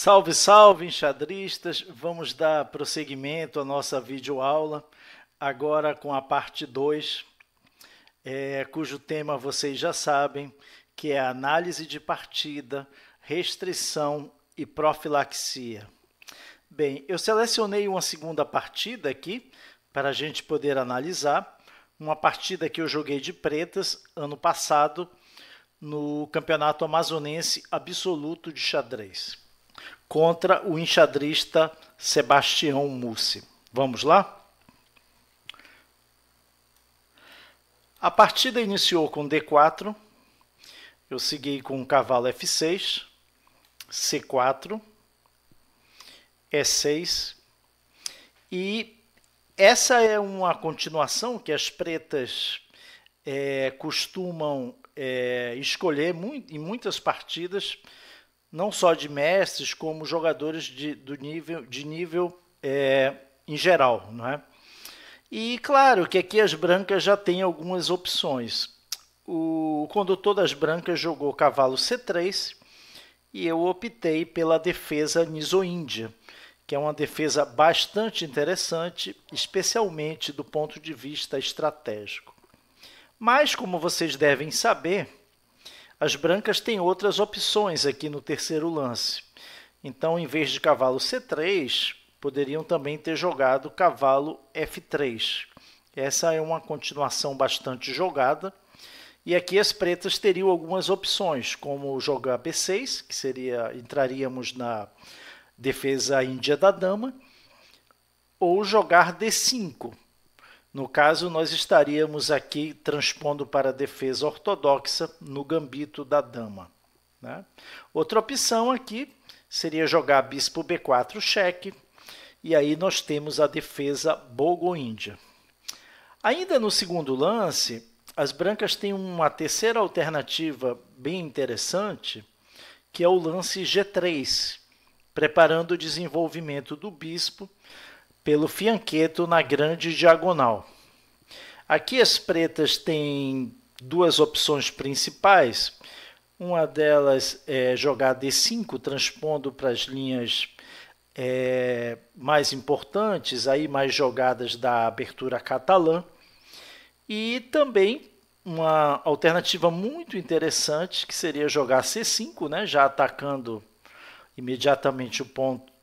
Salve, salve, enxadristas! Vamos dar prosseguimento à nossa videoaula, agora com a parte 2, cujo tema vocês já sabem, que é análise de partida, restrição e profilaxia. Bem, eu selecionei uma segunda partida aqui, para a gente poder analisar, uma partida que eu joguei de pretas ano passado, no Campeonato Amazonense Absoluto de Xadrez, contra o enxadrista Sebastião Mussi. Vamos lá? A partida iniciou com D4, eu segui com o cavalo F6, C4, E6, e essa é uma continuação que as pretas costumam escolher em muitas partidas, não só de mestres, como jogadores de nível em geral, não é? E claro que aqui as brancas já têm algumas opções. O condutor das brancas jogou cavalo C3 e eu optei pela defesa niso-índia, que é uma defesa bastante interessante, especialmente do ponto de vista estratégico. Mas, como vocês devem saber, as brancas têm outras opções aqui no terceiro lance. Então, em vez de cavalo C3, poderiam também ter jogado cavalo F3. Essa é uma continuação bastante jogada. E aqui as pretas teriam algumas opções, como jogar B6, que entraríamos na defesa índia da dama, ou jogar D5. No caso, nós estaríamos aqui transpondo para a defesa ortodoxa no gambito da dama, né? Outra opção aqui seria jogar bispo B4 cheque, e aí nós temos a defesa bogo-índia. Ainda no segundo lance, as brancas têm uma terceira alternativa bem interessante, que é o lance G3, preparando o desenvolvimento do bispo pelo fianchetto na grande diagonal. Aqui as pretas têm duas opções principais. Uma delas é jogar D5, transpondo para as linhas mais importantes, aí mais jogadas da abertura catalã. E também uma alternativa muito interessante, que seria jogar C5, né, já atacando imediatamente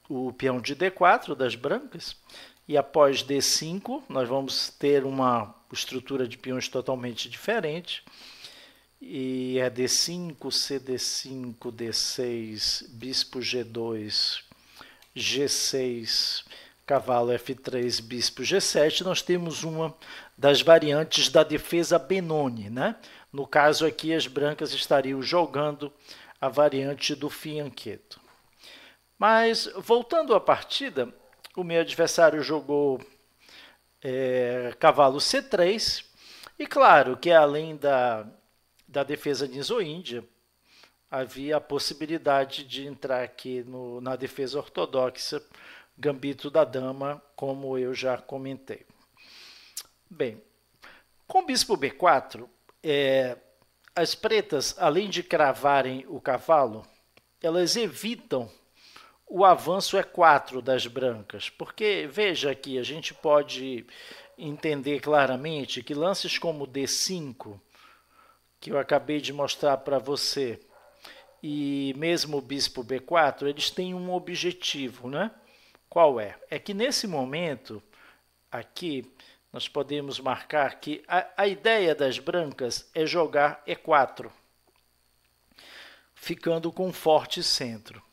o peão de D4 das brancas, e após D5 nós vamos ter uma estrutura de peões totalmente diferente, e é D5, CD5, D6, bispo G2, G6, cavalo F3, bispo G7, nós temos uma das variantes da defesa Benoni, né? No caso aqui as brancas estariam jogando a variante do fianchetto. Mas, voltando à partida, o meu adversário jogou cavalo C3, e claro que além da defesa niso-índia, havia a possibilidade de entrar aqui na defesa ortodoxa, gambito da dama, como eu já comentei. Bem, com bispo B4, as pretas, além de cravarem o cavalo, elas evitam o avanço E4 das brancas, porque, veja aqui, a gente pode entender claramente que lances como D5, que eu acabei de mostrar para você, e mesmo o bispo B4, eles têm um objetivo, né? Qual é? É que nesse momento, aqui, nós podemos marcar que a ideia das brancas é jogar E4, ficando com um forte centro.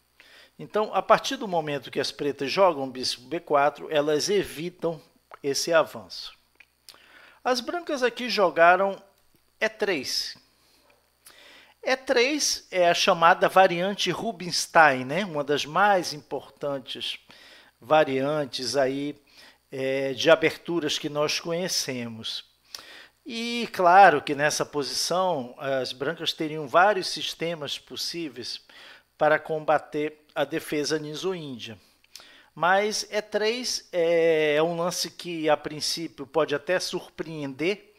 Então, a partir do momento que as pretas jogam bispo B4, elas evitam esse avanço. As brancas aqui jogaram E3. E3 é a chamada variante Rubinstein, né? Uma das mais importantes variantes aí, de aberturas que nós conhecemos. E claro que nessa posição as brancas teriam vários sistemas possíveis para combater a defesa niso-índia. Mas E3 é um lance que, a princípio, pode até surpreender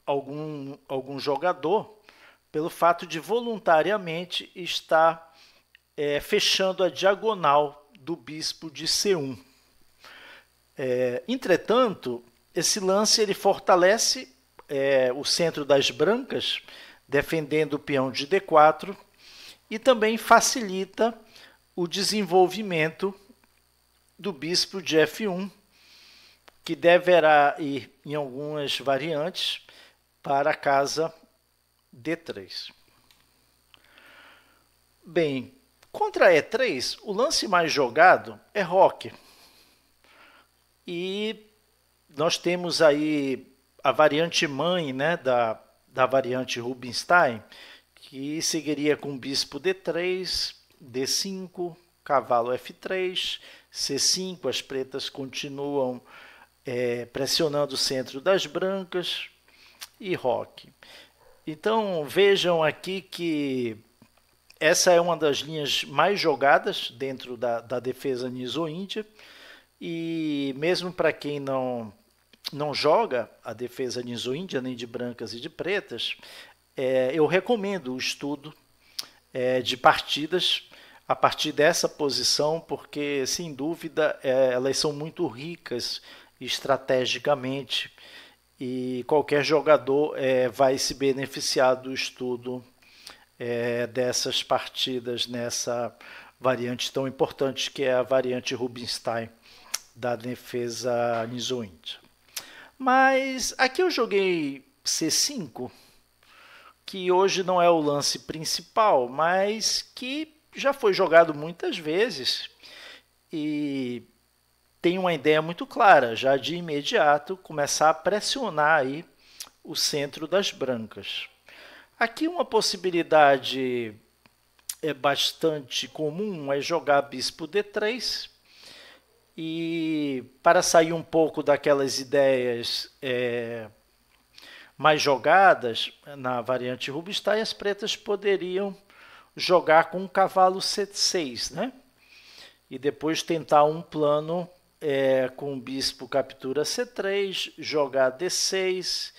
algum jogador pelo fato de voluntariamente estar fechando a diagonal do bispo de C1. Entretanto, esse lance ele fortalece o centro das brancas, defendendo o peão de D4, e também facilita o desenvolvimento do bispo de F1, que deverá ir em algumas variantes para a casa D3. Bem, contra E3, o lance mais jogado é roque. E nós temos aí a variante mãe, né, da variante Rubinstein, que seguiria com bispo D3, D5, cavalo F3, C5, as pretas continuam pressionando o centro das brancas, e roque. Então vejam aqui que essa é uma das linhas mais jogadas dentro da defesa niso-índia, e mesmo para quem não joga a defesa niso-índia, nem de brancas e de pretas, eu recomendo o estudo de partidas a partir dessa posição, porque, sem dúvida, elas são muito ricas estrategicamente e qualquer jogador vai se beneficiar do estudo dessas partidas nessa variante tão importante que é a variante Rubinstein da defesa niso-índia. Mas aqui eu joguei C5, que hoje não é o lance principal, mas que já foi jogado muitas vezes e tem uma ideia muito clara, já de imediato começar a pressionar aí o centro das brancas. Aqui uma possibilidade bastante comum é jogar bispo D3, e para sair um pouco daquelas ideias mais jogadas na variante Rubinstein, as pretas poderiam jogar com o cavalo C6, né? E depois tentar um plano com o bispo captura C3, jogar D6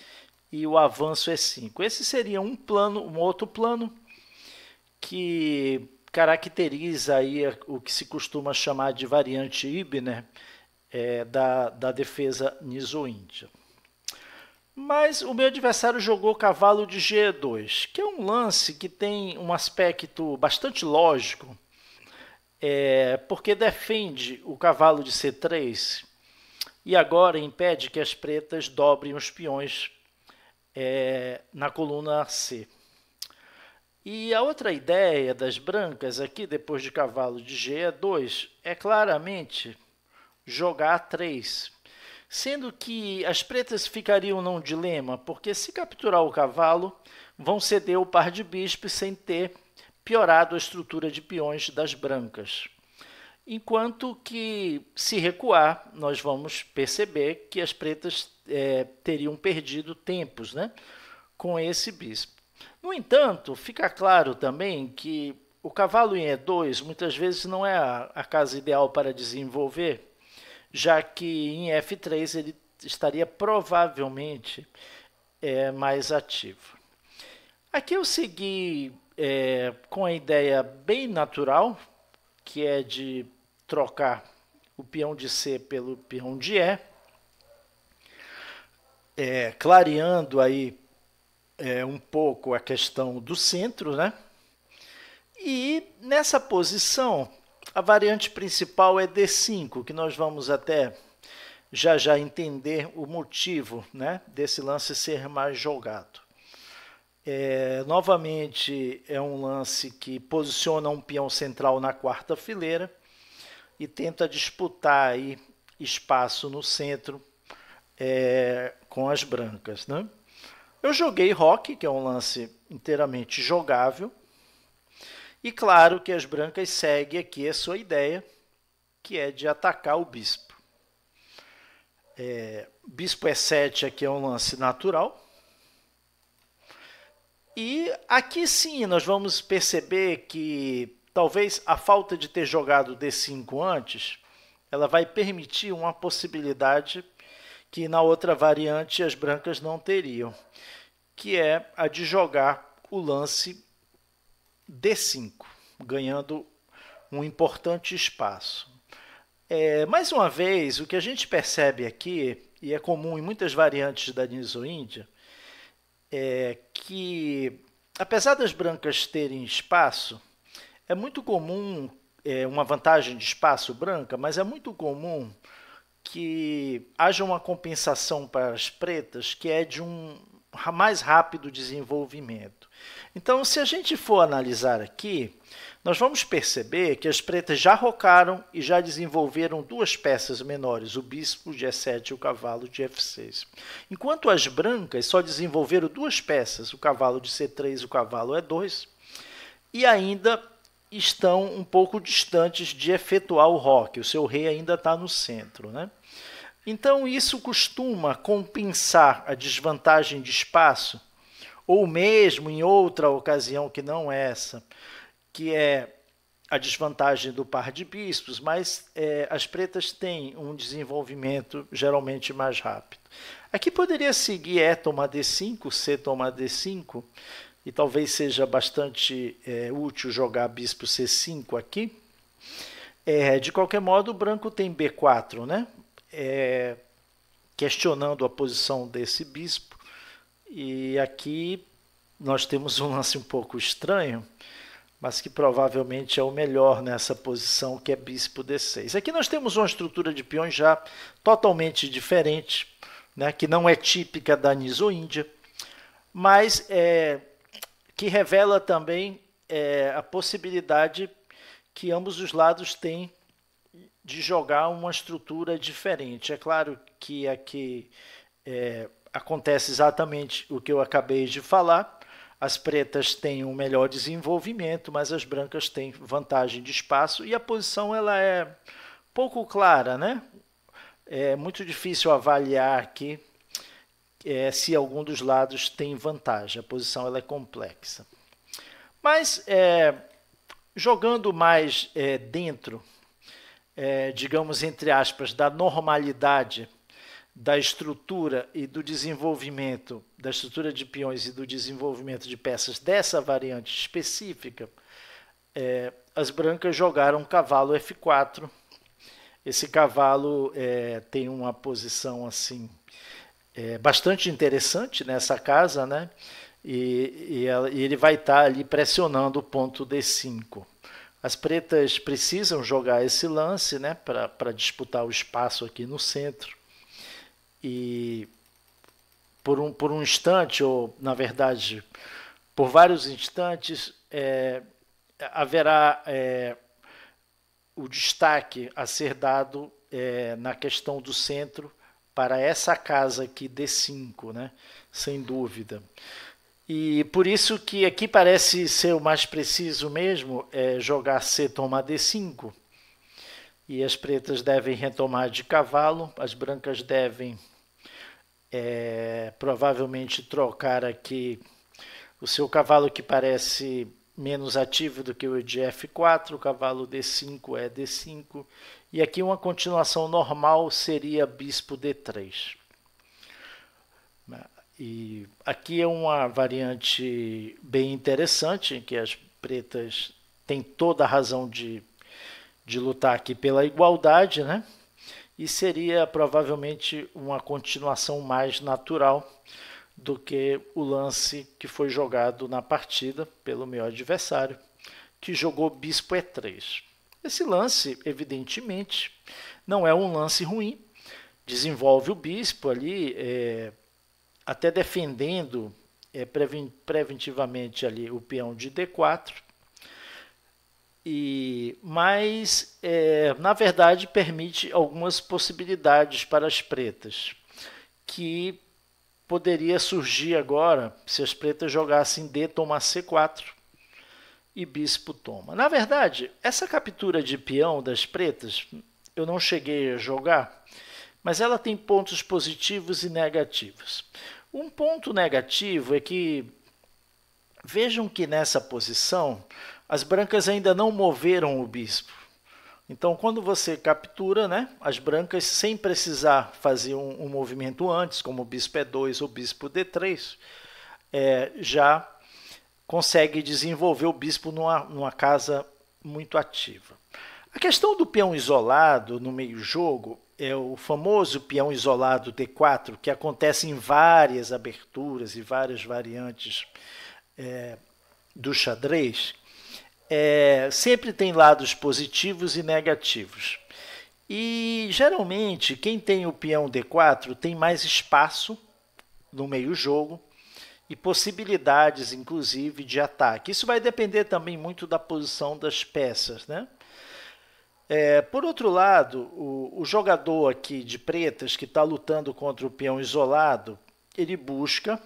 e o avanço E5. Esse seria um outro plano que caracteriza aí o que se costuma chamar de variante Ibner da defesa niso-índia. Mas o meu adversário jogou cavalo de G2, que é um lance que tem um aspecto bastante lógico, porque defende o cavalo de C3 e agora impede que as pretas dobrem os peões na coluna C. E a outra ideia das brancas aqui, depois de cavalo de G2, é claramente jogar A3, sendo que as pretas ficariam num dilema, porque se capturar o cavalo, vão ceder o par de bispos sem ter piorado a estrutura de peões das brancas. Enquanto que, se recuar, nós vamos perceber que as pretas teriam perdido tempos, né, com esse bispo. No entanto, fica claro também que o cavalo em E2 muitas vezes não é a casa ideal para desenvolver, já que em F3 ele estaria provavelmente mais ativo. Aqui eu segui com a ideia bem natural, que é de trocar o peão de C pelo peão de E, clareando aí um pouco a questão do centro, né? E nessa posição, a variante principal é D5, que nós vamos até já entender o motivo, né, desse lance ser mais jogado. Novamente, é um lance que posiciona um peão central na quarta fileira e tenta disputar aí espaço no centro com as brancas, né? Eu joguei roque, que é um lance inteiramente jogável, e claro que as brancas seguem aqui a sua ideia, que é de atacar o bispo. Bispo E7 aqui é um lance natural. E aqui sim nós vamos perceber que talvez a falta de ter jogado D5 antes, ela vai permitir uma possibilidade que na outra variante as brancas não teriam, que é a de jogar o lance D5, ganhando um importante espaço. Mais uma vez, o que a gente percebe aqui, e é comum em muitas variantes da Niso-Índia, é que, apesar das brancas terem espaço, é muito comum, uma vantagem de espaço branca, mas é muito comum que haja uma compensação para as pretas que é de um mais rápido desenvolvimento. Então, se a gente for analisar aqui, nós vamos perceber que as pretas já rocaram e já desenvolveram duas peças menores, o bispo de E7 e o cavalo de F6. Enquanto as brancas só desenvolveram duas peças, o cavalo de C3 e o cavalo E2, e ainda estão um pouco distantes de efetuar o roque, o seu rei ainda está no centro, né? Então, isso costuma compensar a desvantagem de espaço, ou mesmo em outra ocasião que não essa, que é a desvantagem do par de bispos, mas as pretas têm um desenvolvimento geralmente mais rápido. Aqui poderia seguir E toma D5, C toma D5, e talvez seja bastante útil jogar bispo C5 aqui. De qualquer modo, o branco tem B4, né? Questionando a posição desse bispo. E aqui nós temos um lance um pouco estranho, mas que provavelmente é o melhor nessa posição, que é bispo D6. Aqui nós temos uma estrutura de peões já totalmente diferente, né? Que não é típica da Niso-Índia, mas que revela também a possibilidade que ambos os lados têm de jogar uma estrutura diferente. É claro que aqui acontece exatamente o que eu acabei de falar. As pretas têm um melhor desenvolvimento, mas as brancas têm vantagem de espaço e a posição ela é pouco clara, né? É muito difícil avaliar aqui se algum dos lados tem vantagem. A posição ela é complexa. Mas jogando mais dentro, digamos entre aspas, da normalidade da estrutura e do desenvolvimento, da estrutura de peões e do desenvolvimento de peças dessa variante específica, as brancas jogaram cavalo F4. Esse cavalo tem uma posição assim bastante interessante nessa casa, né? E ele vai estar ali pressionando o ponto D5. As pretas precisam jogar esse lance, né, para disputar o espaço aqui no centro. E por um instante, ou na verdade por vários instantes, haverá o destaque a ser dado na questão do centro para essa casa aqui D5, né? Sem dúvida. E por isso que aqui parece ser o mais preciso mesmo, jogar C toma D5. E as pretas devem retomar de cavalo, as brancas devem provavelmente trocar aqui o seu cavalo, que parece menos ativo do que o de F4, o cavalo D5 é D5, e aqui uma continuação normal seria bispo D3. E aqui é uma variante bem interessante, em que as pretas têm toda a razão de lutar aqui pela igualdade, né? E seria provavelmente uma continuação mais natural do que o lance que foi jogado na partida pelo meu adversário, que jogou bispo E3. Esse lance, evidentemente, não é um lance ruim, desenvolve o bispo ali, até defendendo preventivamente ali o peão de D4, mas na verdade permite algumas possibilidades para as pretas, que poderia surgir agora se as pretas jogassem D toma C4 e bispo toma. Na verdade, essa captura de peão das pretas eu não cheguei a jogar, mas ela tem pontos positivos e negativos. Um ponto negativo é que vejam que nessa posição as brancas ainda não moveram o bispo. Então, quando você captura, né, as brancas, sem precisar fazer um movimento antes, como o bispo E2 ou bispo D3, já consegue desenvolver o bispo numa casa muito ativa. A questão do peão isolado no meio-jogo é o famoso peão isolado D4, que acontece em várias aberturas e várias variantes do xadrez. Sempre tem lados positivos e negativos. E geralmente quem tem o peão D4 tem mais espaço no meio-jogo e possibilidades, inclusive, de ataque. Isso vai depender também muito da posição das peças, né? Por outro lado, o jogador aqui de pretas que está lutando contra o peão isolado, ele busca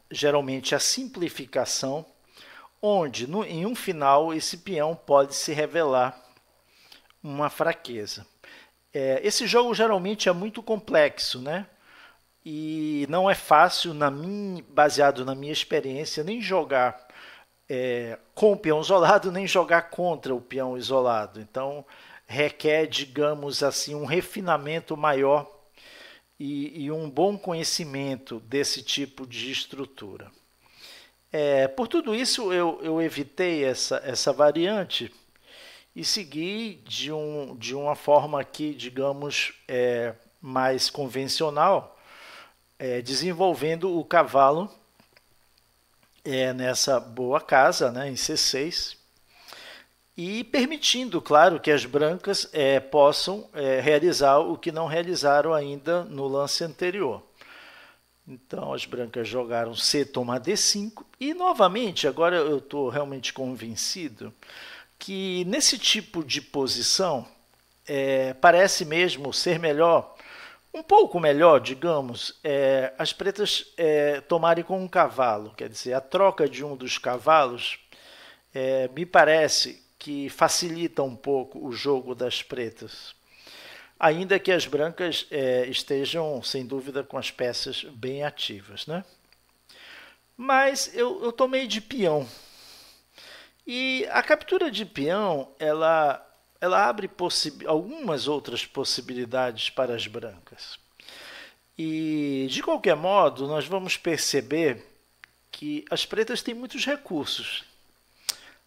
geralmente a simplificação, onde em um final esse peão pode se revelar uma fraqueza. Esse jogo geralmente é muito complexo, né? E não é fácil, baseado na minha experiência, nem jogar com o peão isolado, nem jogar contra o peão isolado. Então, requer, digamos assim, um refinamento maior e um bom conhecimento desse tipo de estrutura. Por tudo isso, eu evitei essa variante e segui de uma forma aqui, digamos, mais convencional, desenvolvendo o cavalo nessa boa casa, né, em C6, e permitindo, claro, que as brancas possam realizar o que não realizaram ainda no lance anterior. Então, as brancas jogaram C, toma D5, e novamente, agora eu estou realmente convencido que nesse tipo de posição parece mesmo ser melhor, um pouco melhor, digamos, as pretas tomarem com um cavalo. Quer dizer, a troca de um dos cavalos me parece que facilita um pouco o jogo das pretas. Ainda que as brancas estejam, sem dúvida, com as peças bem ativas, né? Mas eu tomei de peão. E a captura de peão, ela abre algumas outras possibilidades para as brancas. E, de qualquer modo, nós vamos perceber que as pretas têm muitos recursos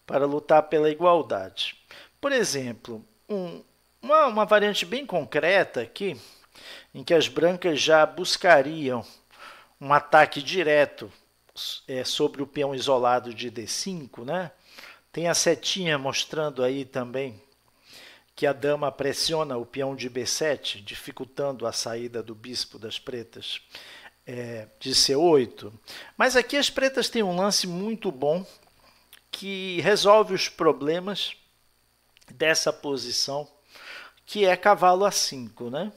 para lutar pela igualdade. Por exemplo, uma variante bem concreta aqui, em que as brancas já buscariam um ataque direto sobre o peão isolado de D5, né? Tem a setinha mostrando aí também que a dama pressiona o peão de B7, dificultando a saída do bispo das pretas de C8. Mas aqui as pretas têm um lance muito bom que resolve os problemas dessa posição, que é cavalo A5, né?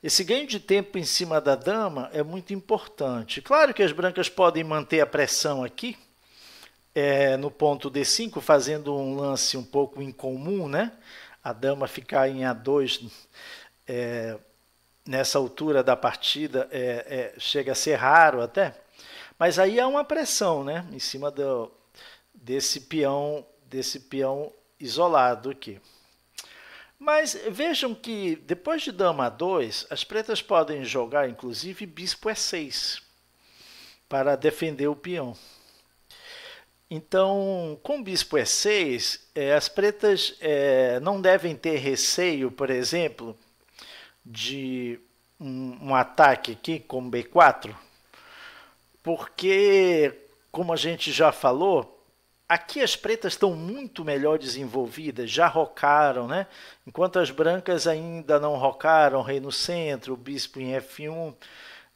Esse ganho de tempo em cima da dama é muito importante. Claro que as brancas podem manter a pressão aqui, no ponto D5, fazendo um lance um pouco incomum, né? A dama ficar em A2 nessa altura da partida chega a ser raro até, mas aí há uma pressão, né? Em cima desse peão isolado aqui. Mas vejam que depois de dama A2, as pretas podem jogar inclusive bispo E6 para defender o peão. Então, com bispo E6, as pretas não devem ter receio, por exemplo, de um ataque aqui com B4, porque, como a gente já falou, aqui as pretas estão muito melhor desenvolvidas, já rocaram, né? Enquanto as brancas ainda não rocaram, rei no centro, o bispo em F1.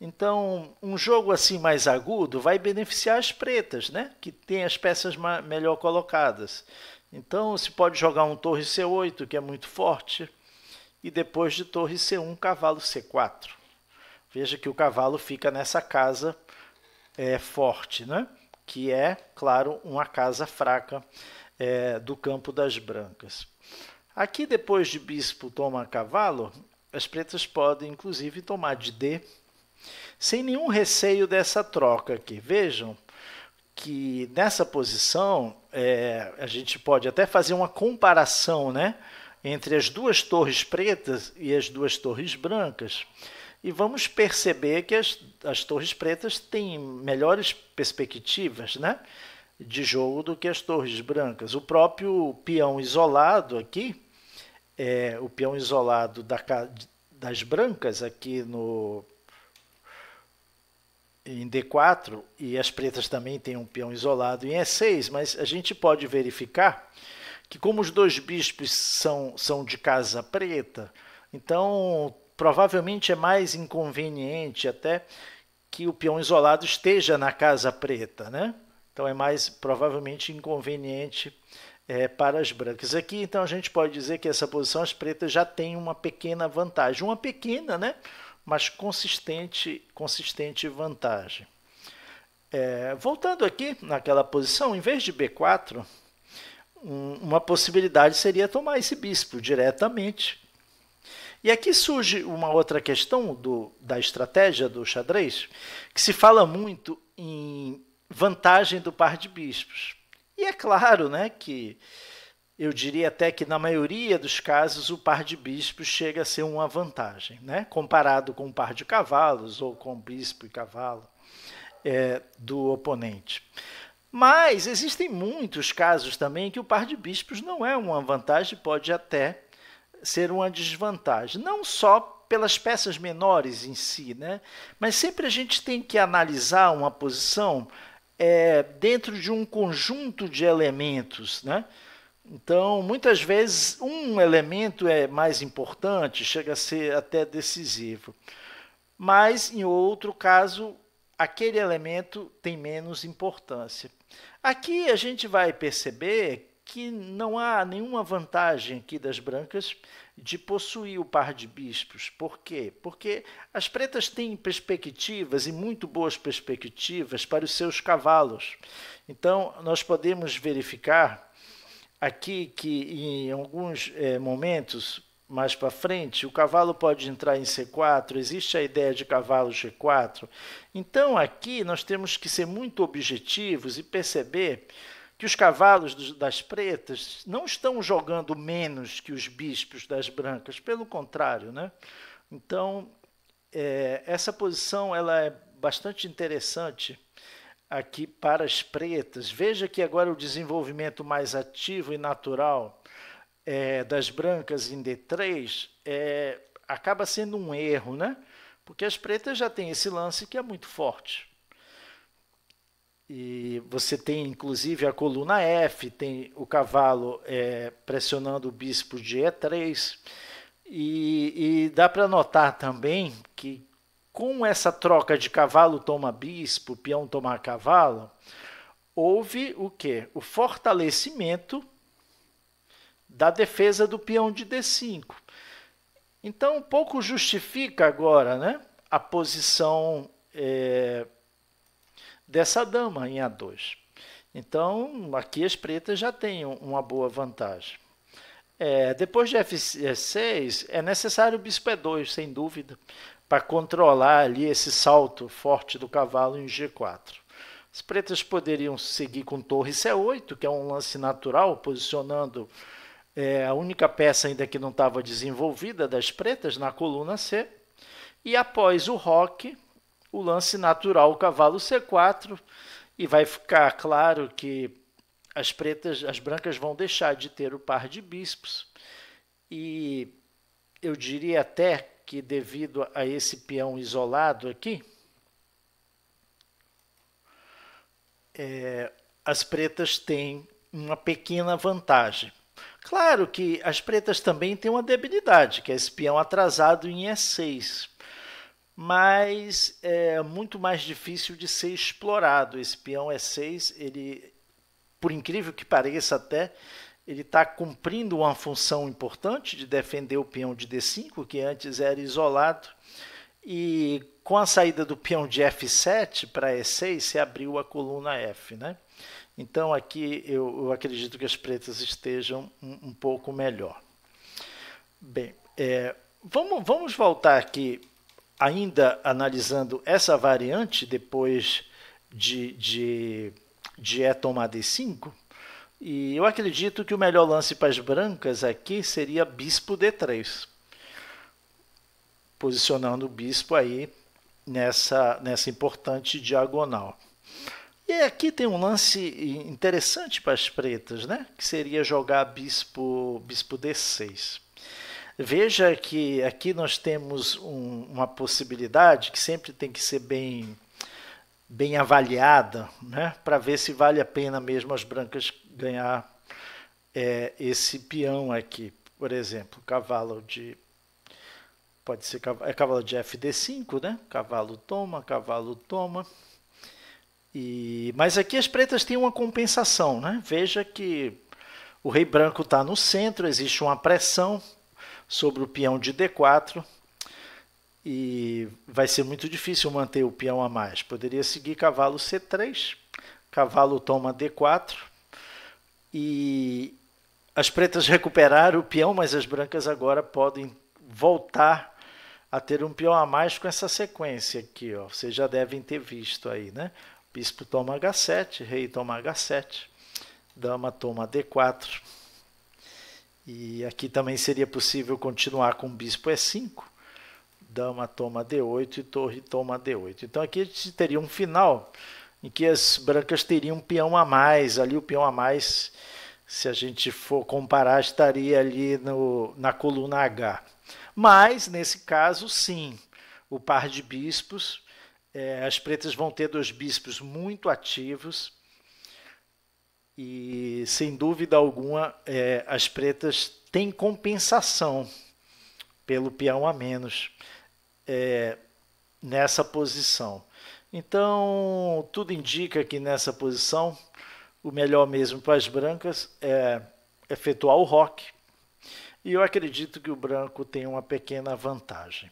Então, um jogo assim mais agudo vai beneficiar as pretas, né? Que tem as peças melhor colocadas. Então, se pode jogar um torre C8, que é muito forte, e depois de torre C1, cavalo C4. Veja que o cavalo fica nessa casa forte, né? Que é, claro, uma casa fraca do campo das brancas. Aqui, depois de bispo toma cavalo, as pretas podem, inclusive, tomar de D, sem nenhum receio dessa troca aqui. Vejam que nessa posição a gente pode até fazer uma comparação, né, entre as duas torres pretas e as duas torres brancas, e vamos perceber que as torres pretas têm melhores perspectivas, né? de jogo do que as torres brancas. O próprio peão isolado aqui, o peão isolado das brancas aqui em D4, e as pretas também têm um peão isolado em E6, mas a gente pode verificar que como os dois bispos são de casa preta, então provavelmente é mais inconveniente até que o peão isolado esteja na casa preta, né? Então é mais provavelmente inconveniente para as brancas. Aqui então a gente pode dizer que essa posição as pretas já têm uma pequena vantagem, uma pequena, né? Mas consistente vantagem. Voltando aqui naquela posição, em vez de B4, uma possibilidade seria tomar esse bispo diretamente. E aqui surge uma outra questão da estratégia do xadrez, que se fala muito em vantagem do par de bispos. E é claro, né, que eu diria até que na maioria dos casos o par de bispos chega a ser uma vantagem, né, comparado com o par de cavalos ou com bispo e cavalo do oponente. Mas existem muitos casos também que o par de bispos não é uma vantagem, pode até ser uma desvantagem, não só pelas peças menores em si, né? Mas sempre a gente tem que analisar uma posição dentro de um conjunto de elementos, né? Então, muitas vezes, um elemento é mais importante, chega a ser até decisivo, mas, em outro caso, aquele elemento tem menos importância. Aqui a gente vai perceber que não há nenhuma vantagem aqui das brancas de possuir o par de bispos. Por quê? Porque as pretas têm perspectivas, e muito boas perspectivas, para os seus cavalos. Então, nós podemos verificar aqui que em alguns momentos mais para frente, o cavalo pode entrar em C4, existe a ideia de cavalo G4. Então, aqui nós temos que ser muito objetivos e perceber que os cavalos das pretas não estão jogando menos que os bispos das brancas, pelo contrário, né? Então, essa posição ela é bastante interessante aqui para as pretas. Veja que agora o desenvolvimento mais ativo e natural das brancas em D3 acaba sendo um erro, né? Porque as pretas já têm esse lance que é muito forte. E você tem, inclusive, a coluna F, tem o cavalo pressionando o bispo de E3. E dá para notar também que com essa troca de cavalo toma bispo, peão toma cavalo, houve o quê? O fortalecimento da defesa do peão de D5. Então, um pouco justifica agora, né, a posição dessa dama em A2. Então, aqui as pretas já têm uma boa vantagem. Depois de F6, é necessário o bispo E2, sem dúvida, para controlar ali esse salto forte do cavalo em G4. As pretas poderiam seguir com torre C8, que é um lance natural, posicionando a única peça ainda que não estava desenvolvida das pretas na coluna C. E após o roque, o lance natural, o cavalo C4, e vai ficar claro que as brancas vão deixar de ter o par de bispos. E eu diria até que devido a esse peão isolado aqui, as pretas têm uma pequena vantagem. Claro que as pretas também têm uma debilidade, que é esse peão atrasado em E6. Mas é muito mais difícil de ser explorado. Esse peão E6, ele, por incrível que pareça até, ele está cumprindo uma função importante de defender o peão de D5, que antes era isolado. E com a saída do peão de F7 para E6, se abriu a coluna F, né? Então, aqui eu acredito que as pretas estejam um pouco melhor. Bem, vamos voltar aqui, ainda analisando essa variante, depois de E tomar D5. E eu acredito que o melhor lance para as brancas aqui seria bispo D3. Posicionando o bispo aí nessa importante diagonal. E E aqui tem um lance interessante para as pretas, né? Que seria jogar bispo D6. Veja que aqui nós temos uma possibilidade que sempre tem que ser bem avaliada, né? Para ver se vale a pena mesmo as brancas ganhar esse peão aqui. Por exemplo, cavalo de... Pode ser cavalo de FD5, né? Cavalo toma, cavalo toma. Mas aqui as pretas têm uma compensação, né? Veja que o rei branco está no centro, existe uma pressão sobre o peão de D4 e vai ser muito difícil manter o peão a mais. Poderia seguir cavalo C3, cavalo toma D4 e as pretas recuperaram o peão, mas as brancas agora podem voltar a ter um peão a mais com essa sequência aqui, ó. Vocês já devem ter visto aí, né? Bispo toma H7, rei toma H7, dama toma D4. E aqui também seria possível continuar com bispo E5, dama toma D8 e torre toma D8. Então aqui a gente teria um final em que as brancas teriam um peão a mais. Ali o peão a mais, se a gente for comparar, estaria ali na coluna H. Mas, nesse caso, sim, o par de bispos, as pretas vão ter dois bispos muito ativos e, sem dúvida alguma, as pretas têm compensação pelo peão a menos nessa posição. Então, tudo indica que nessa posição, o melhor mesmo para as brancas é efetuar o roque. E eu acredito que o branco tem uma pequena vantagem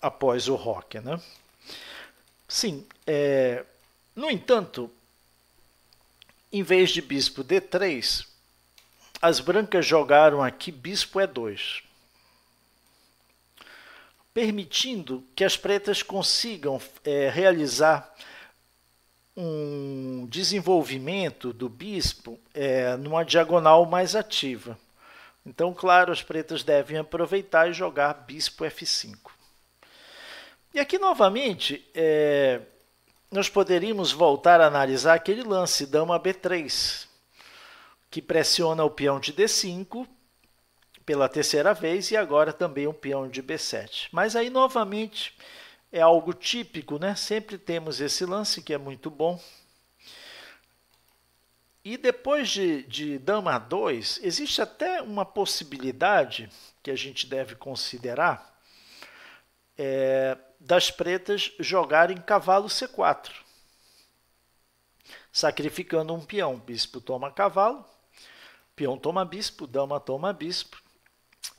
após o roque, né? Sim, no entanto, em vez de bispo D3, as brancas jogaram aqui bispo E2, permitindo que as pretas consigam realizar um desenvolvimento do bispo numa diagonal mais ativa. Então, claro, as pretas devem aproveitar e jogar bispo F5. E aqui, novamente, nós poderíamos voltar a analisar aquele lance, dama B3, que pressiona o peão de D5 pela terceira vez e agora também o peão de B7. Mas aí, novamente, é algo típico, né? Sempre temos esse lance que é muito bom. E depois de dama A2, existe até uma possibilidade que a gente deve considerar das pretas jogarem cavalo C4, sacrificando um peão. Bispo toma cavalo, peão toma bispo, dama toma bispo.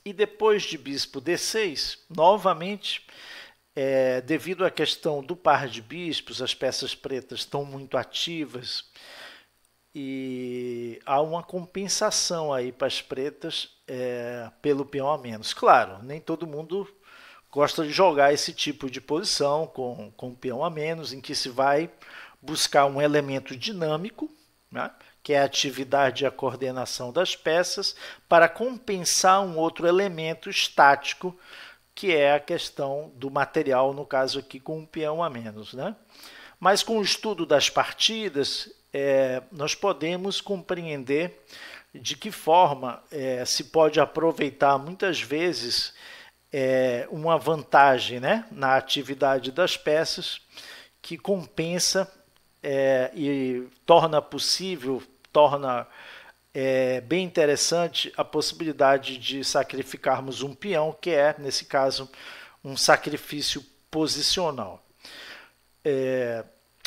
E depois de bispo D6, novamente, devido à questão do par de bispos, as peças pretas estão muito ativas e há uma compensação aí para as pretas pelo peão a menos. Claro, nem todo mundo gosta de jogar esse tipo de posição com peão a menos, em que se vai buscar um elemento dinâmico, né, que é a atividade e a coordenação das peças, para compensar um outro elemento estático, que é a questão do material, no caso aqui com um peão a menos, né? Mas com o estudo das partidas, nós podemos compreender de que forma se pode aproveitar muitas vezes uma vantagem, né, na atividade das peças, que compensa e torna possível, torna bem interessante a possibilidade de sacrificarmos um peão, que é, nesse caso, um sacrifício posicional.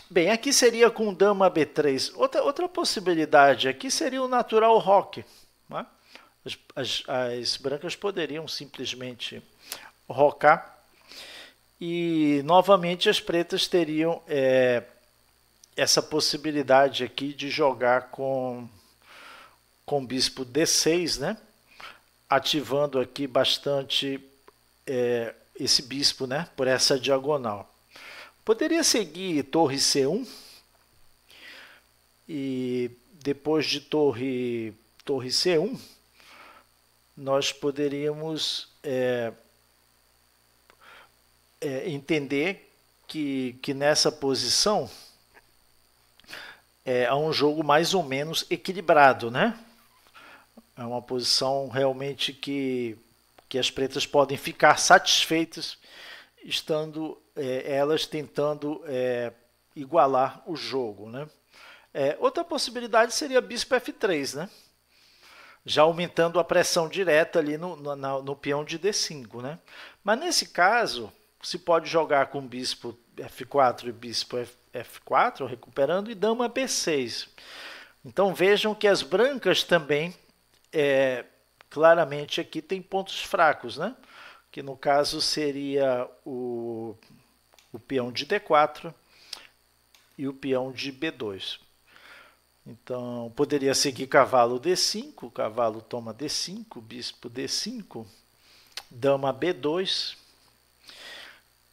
Bem, aqui seria com dama B3. Outra possibilidade aqui seria o natural roque, né? As brancas poderiam simplesmente rocar e, novamente, as pretas teriam essa possibilidade aqui de jogar com bispo D6, né? Ativando aqui bastante esse bispo, né? Por essa diagonal. Poderia seguir torre C1 e depois de torre C1 nós poderíamos entender que nessa posição é um jogo mais ou menos equilibrado, né? É uma posição realmente que as pretas podem ficar satisfeitas estando elas tentando igualar o jogo, né? Outra possibilidade seria bispo F3, né? Já aumentando a pressão direta ali no peão de D5, né? Mas nesse caso, se pode jogar com bispo F4 e bispo F4, recuperando, e dama B6. Então vejam que as brancas também, claramente aqui tem pontos fracos, né? Que no caso seria o peão de D4 e o peão de B2. Então, poderia seguir cavalo D5, cavalo toma D5, bispo D5, dama B2,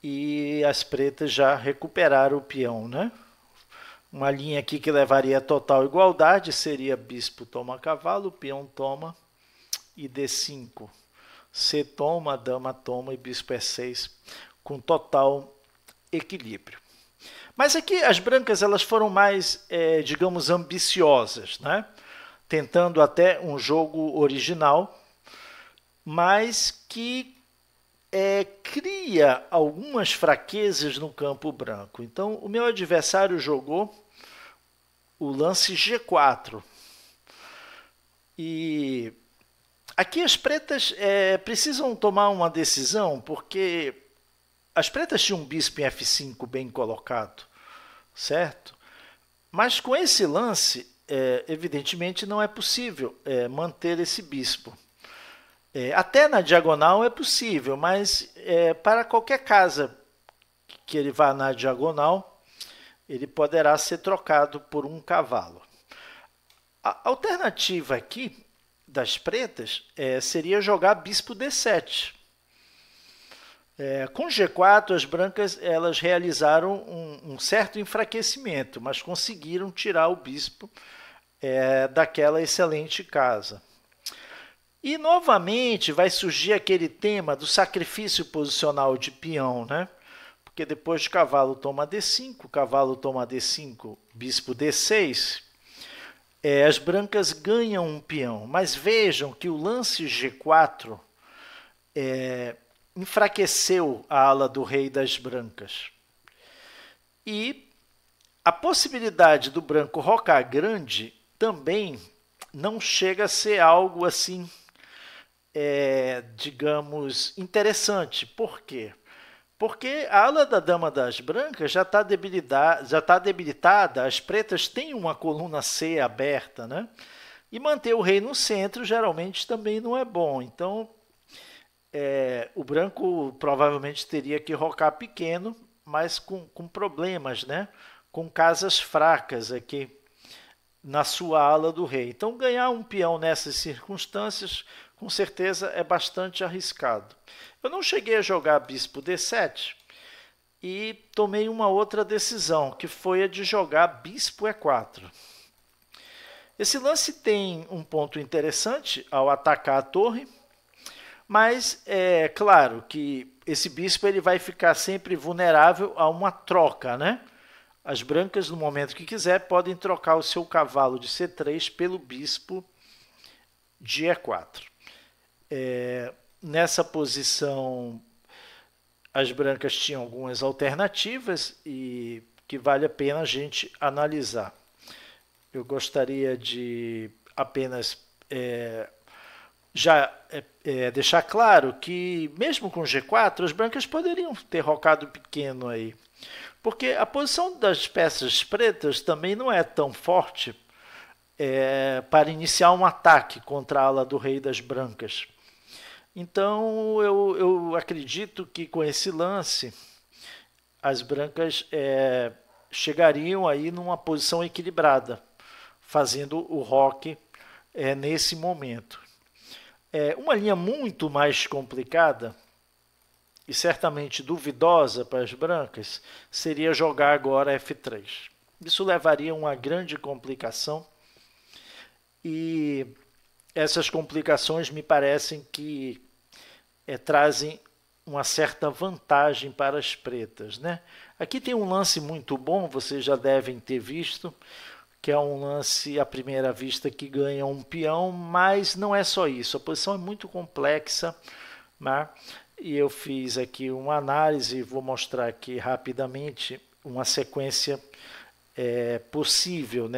e as pretas já recuperaram o peão, né? Uma linha aqui que levaria a total igualdade seria bispo toma cavalo, peão toma e D5. C toma, dama toma e bispo E6, com total equilíbrio. Mas aqui as brancas elas foram mais, digamos, ambiciosas, né? Tentando até um jogo original, mas que cria algumas fraquezas no campo branco. Então, o meu adversário jogou o lance G4. E aqui as pretas precisam tomar uma decisão, porque as pretas tinham um bispo em F5 bem colocado, certo? Mas com esse lance, evidentemente não é possível manter esse bispo. Até na diagonal é possível, mas para qualquer casa que ele vá na diagonal, ele poderá ser trocado por um cavalo. A alternativa aqui das pretas seria jogar bispo D7. Com G4, as brancas elas realizaram um certo enfraquecimento, mas conseguiram tirar o bispo daquela excelente casa. E novamente vai surgir aquele tema do sacrifício posicional de peão, né? Porque depois de cavalo toma D5, cavalo toma D5, bispo D6, as brancas ganham um peão. Mas vejam que o lance G4 enfraqueceu a ala do rei das brancas. E a possibilidade do branco rocar grande também não chega a ser algo assim, digamos, interessante. Por quê? Porque a ala da dama das brancas já está debilitada, as pretas têm uma coluna C aberta, né? E manter o rei no centro geralmente também não é bom. Então, o branco provavelmente teria que rocar pequeno, mas com problemas, né? Com casas fracas aqui na sua ala do rei. Então, ganhar um peão nessas circunstâncias, com certeza, é bastante arriscado. Eu não cheguei a jogar bispo D7 e tomei uma outra decisão, que foi a de jogar bispo E4. Esse lance tem um ponto interessante ao atacar a torre, mas é claro que esse bispo ele vai ficar sempre vulnerável a uma troca, né? As brancas, no momento que quiser, podem trocar o seu cavalo de C3 pelo bispo de E4. Nessa posição, as brancas tinham algumas alternativas e que vale a pena a gente analisar. Eu gostaria de apenas deixar claro que, mesmo com G4, as brancas poderiam ter rocado pequeno aí. Porque a posição das peças pretas também não é tão forte para iniciar um ataque contra a ala do rei das brancas. Então, eu acredito que com esse lance, as brancas chegariam aí numa posição equilibrada, fazendo o roque nesse momento. Uma linha muito mais complicada e certamente duvidosa para as brancas seria jogar agora F3. Isso levaria a uma grande complicação e essas complicações me parecem que trazem uma certa vantagem para as pretas, né? Aqui tem um lance muito bom, vocês já devem ter visto, que é um lance à primeira vista que ganha um peão, mas não é só isso, a posição é muito complexa, né? E eu fiz aqui uma análise, vou mostrar aqui rapidamente uma sequência possível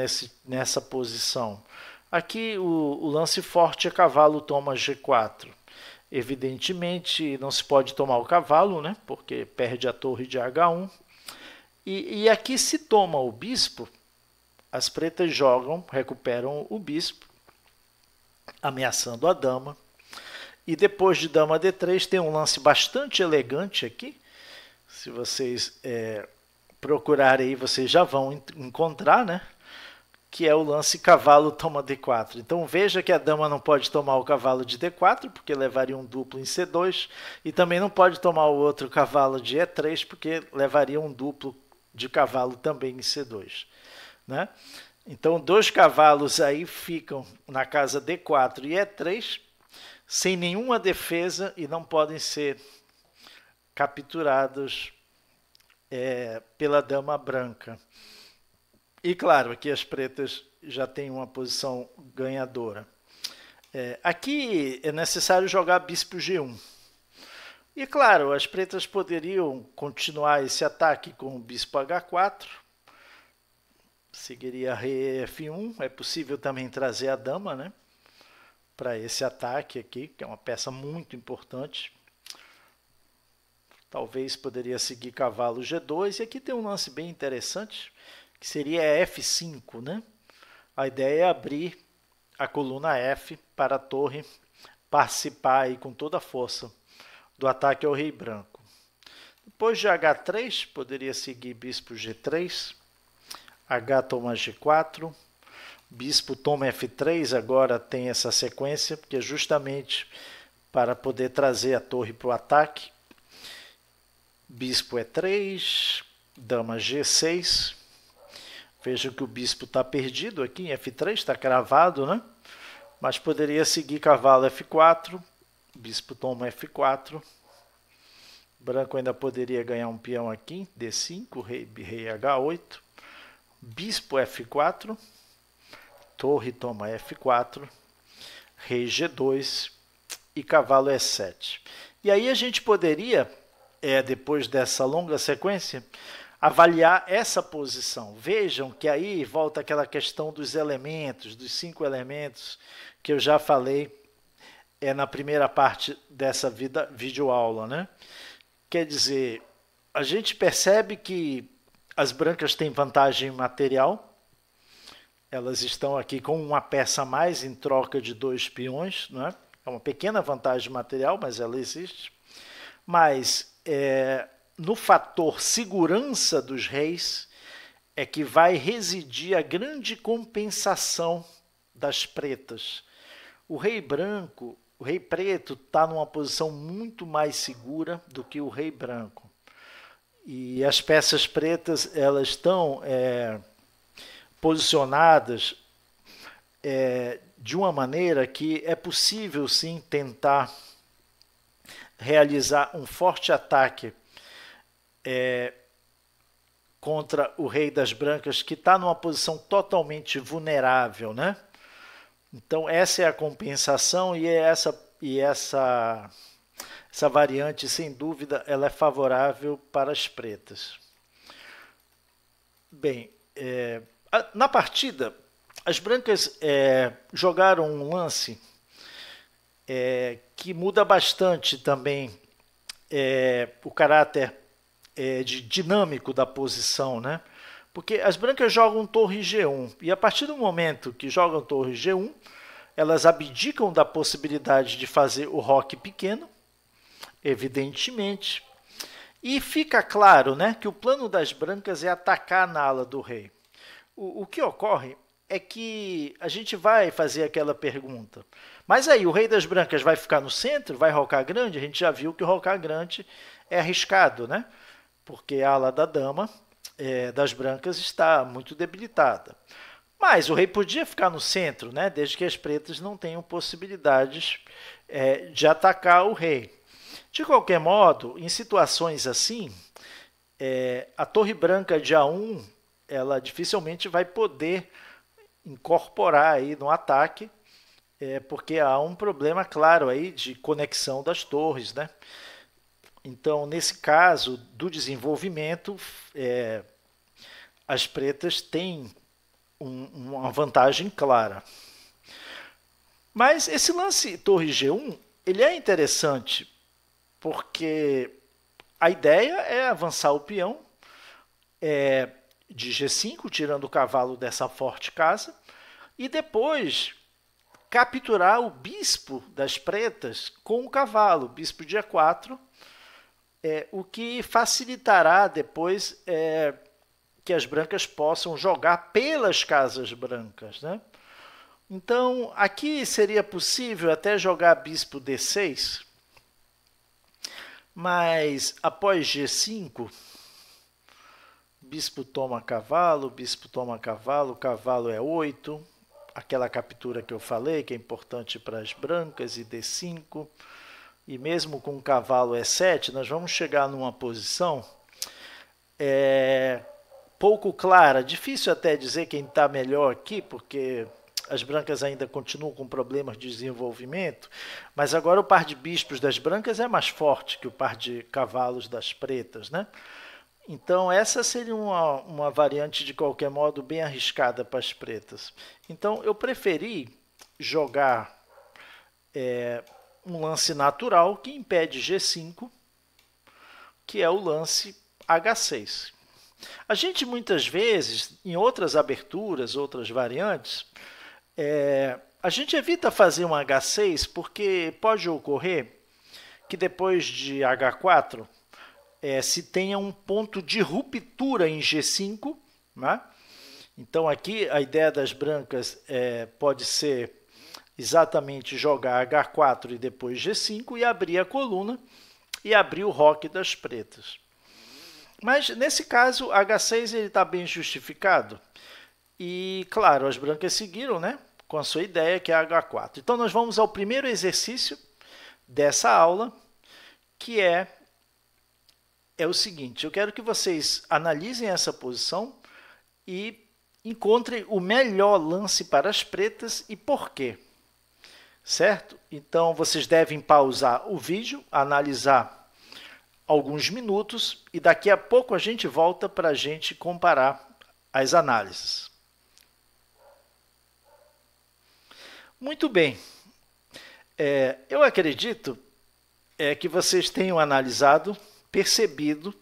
nessa posição. Aqui o lance forte é cavalo toma G4. Evidentemente não se pode tomar o cavalo, né? Porque perde a torre de H1. E aqui se toma o bispo, as pretas jogam, recuperam o bispo, ameaçando a dama. E depois de dama D3 tem um lance bastante elegante aqui. Se vocês procurarem aí, vocês já vão encontrar, né? Que é o lance cavalo toma D4. Então veja que a dama não pode tomar o cavalo de D4, porque levaria um duplo em C2, e também não pode tomar o outro cavalo de E3, porque levaria um duplo de cavalo também em C2. Né? Então, dois cavalos aí ficam na casa D4 e E3, sem nenhuma defesa e não podem ser capturados pela dama branca. E claro, aqui as pretas já têm uma posição ganhadora. Aqui é necessário jogar bispo G1. E claro, as pretas poderiam continuar esse ataque com o bispo H4. Seguiria rei F1. É possível também trazer a dama, né, para esse ataque aqui, que é uma peça muito importante. Talvez poderia seguir cavalo G2. E aqui tem um lance bem interessante, que seria F5, né? A ideia é abrir a coluna F para a torre participar aí com toda a força do ataque ao rei branco. Depois de H3, poderia seguir bispo G3, H toma G4, bispo toma F3, agora tem essa sequência, porque é justamente para poder trazer a torre para o ataque. Bispo E3, dama G6, vejam que o bispo está perdido aqui em F3, está cravado, né? Mas poderia seguir cavalo F4, bispo toma F4, branco ainda poderia ganhar um peão aqui, D5, rei H8, bispo F4, torre toma F4, rei G2 e cavalo E7. E aí a gente poderia, depois dessa longa sequência, avaliar essa posição. Vejam que aí volta aquela questão dos elementos, dos 5 elementos que eu já falei na primeira parte dessa videoaula, né? Quer dizer, a gente percebe que as brancas têm vantagem material, elas estão aqui com uma peça a mais em troca de 2 peões, não é? É uma pequena vantagem material, mas ela existe. Mas no fator segurança dos reis é que vai residir a grande compensação das pretas. O rei branco, o rei preto está numa posição muito mais segura do que o rei branco. E as peças pretas elas estão posicionadas de uma maneira que é possível sim tentar realizar um forte ataque contra o rei das brancas, que está numa posição totalmente vulnerável, né? Então essa é a compensação e essa variante, sem dúvida, ela é favorável para as pretas. Bem, na partida, as brancas jogaram um lance que muda bastante também o caráter dinâmico da posição, né? Porque as brancas jogam torre G1 e a partir do momento que jogam torre G1, elas abdicam da possibilidade de fazer o roque pequeno, evidentemente, e fica claro, né, que o plano das brancas é atacar na ala do rei. O que ocorre é que a gente vai fazer aquela pergunta, mas aí o rei das brancas vai ficar no centro, vai rocar grande? A gente já viu que o rocar grande é arriscado, né? Porque a ala da dama das brancas está muito debilitada. Mas o rei podia ficar no centro, né? Desde que as pretas não tenham possibilidades de atacar o rei. De qualquer modo, em situações assim, a torre branca de A1, ela dificilmente vai poder incorporar aí no ataque, porque há um problema claro aí de conexão das torres, né? Então, nesse caso do desenvolvimento, as pretas têm uma vantagem clara. Mas esse lance torre G1, ele é interessante, porque a ideia é avançar o peão de G5, tirando o cavalo dessa forte casa, e depois capturar o bispo das pretas com o cavalo, bispo de E4, o que facilitará depois que as brancas possam jogar pelas casas brancas, né? Então, aqui seria possível até jogar bispo D6, mas após G5, bispo toma cavalo, cavalo é 8, aquela captura que eu falei, que é importante para as brancas, e D5, e mesmo com cavalo E7, nós vamos chegar numa posição pouco clara, difícil até dizer quem está melhor aqui, porque as brancas ainda continuam com problemas de desenvolvimento, mas agora o par de bispos das brancas é mais forte que o par de cavalos das pretas, né? Então, essa seria uma variante, de qualquer modo, bem arriscada para as pretas. Então, eu preferi jogar um lance natural que impede G5, que é o lance H6. A gente, muitas vezes, em outras aberturas, outras variantes, a gente evita fazer um H6 porque pode ocorrer que depois de H4 se tenha um ponto de ruptura em G5, né? Então aqui a ideia das brancas pode ser exatamente jogar H4 e depois G5 e abrir a coluna e abrir o roque das pretas. Mas nesse caso H6 está bem justificado e claro, as brancas seguiram, né, com a sua ideia que é H4. Então nós vamos ao primeiro exercício dessa aula, que é o seguinte: eu quero que vocês analisem essa posição e encontrem o melhor lance para as pretas e por quê, certo? Então, vocês devem pausar o vídeo, analisar alguns minutos e daqui a pouco a gente volta para a gente comparar as análises. Muito bem. Eu acredito que vocês tenham analisado, percebido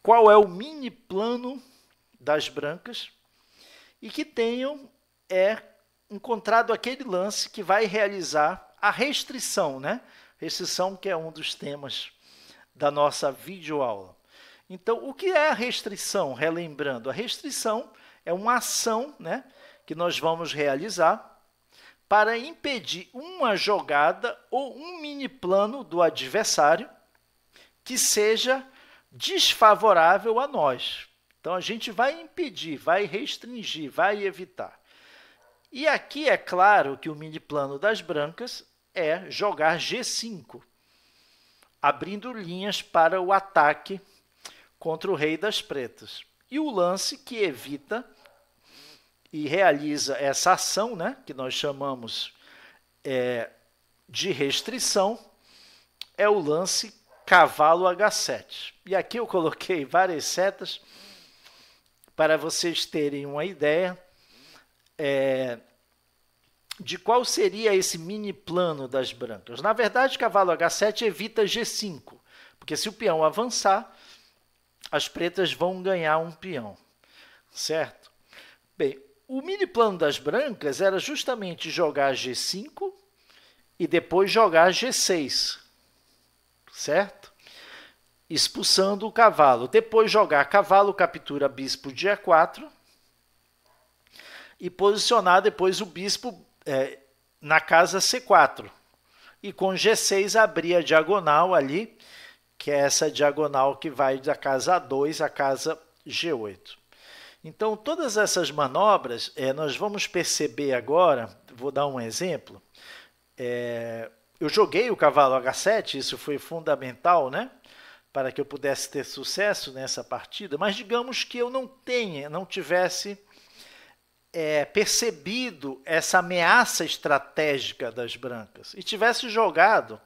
qual é o mini plano das brancas e que tenham encontrado aquele lance que vai realizar a restrição, né? Restrição que é um dos temas da nossa videoaula. Então, o que é a restrição? Relembrando, a restrição é uma ação, né, que nós vamos realizar para impedir uma jogada ou um mini plano do adversário que seja desfavorável a nós. Então, a gente vai impedir, vai restringir, vai evitar. E aqui é claro que o mini plano das brancas é jogar G5, abrindo linhas para o ataque contra o rei das pretas. E o lance que evita e realiza essa ação, né, que nós chamamos de restrição, é o lance cavalo H7. E aqui eu coloquei várias setas para vocês terem uma ideia de qual seria esse mini plano das brancas. Na verdade, cavalo H7 evita G5, porque se o peão avançar, as pretas vão ganhar um peão, certo? Bem, o mini plano das brancas era justamente jogar G5 e depois jogar G6, certo? Expulsando o cavalo. Depois jogar cavalo, captura bispo de E4 e posicionar depois o bispo na casa C4. E com G6 abrir a diagonal ali, que é essa diagonal que vai da casa A2 à casa G8. Então, todas essas manobras, nós vamos perceber agora, vou dar um exemplo, eu joguei o cavalo H7, isso foi fundamental, né? Para que eu pudesse ter sucesso nessa partida, mas digamos que eu não tivesse percebido essa ameaça estratégica das brancas e tivesse jogado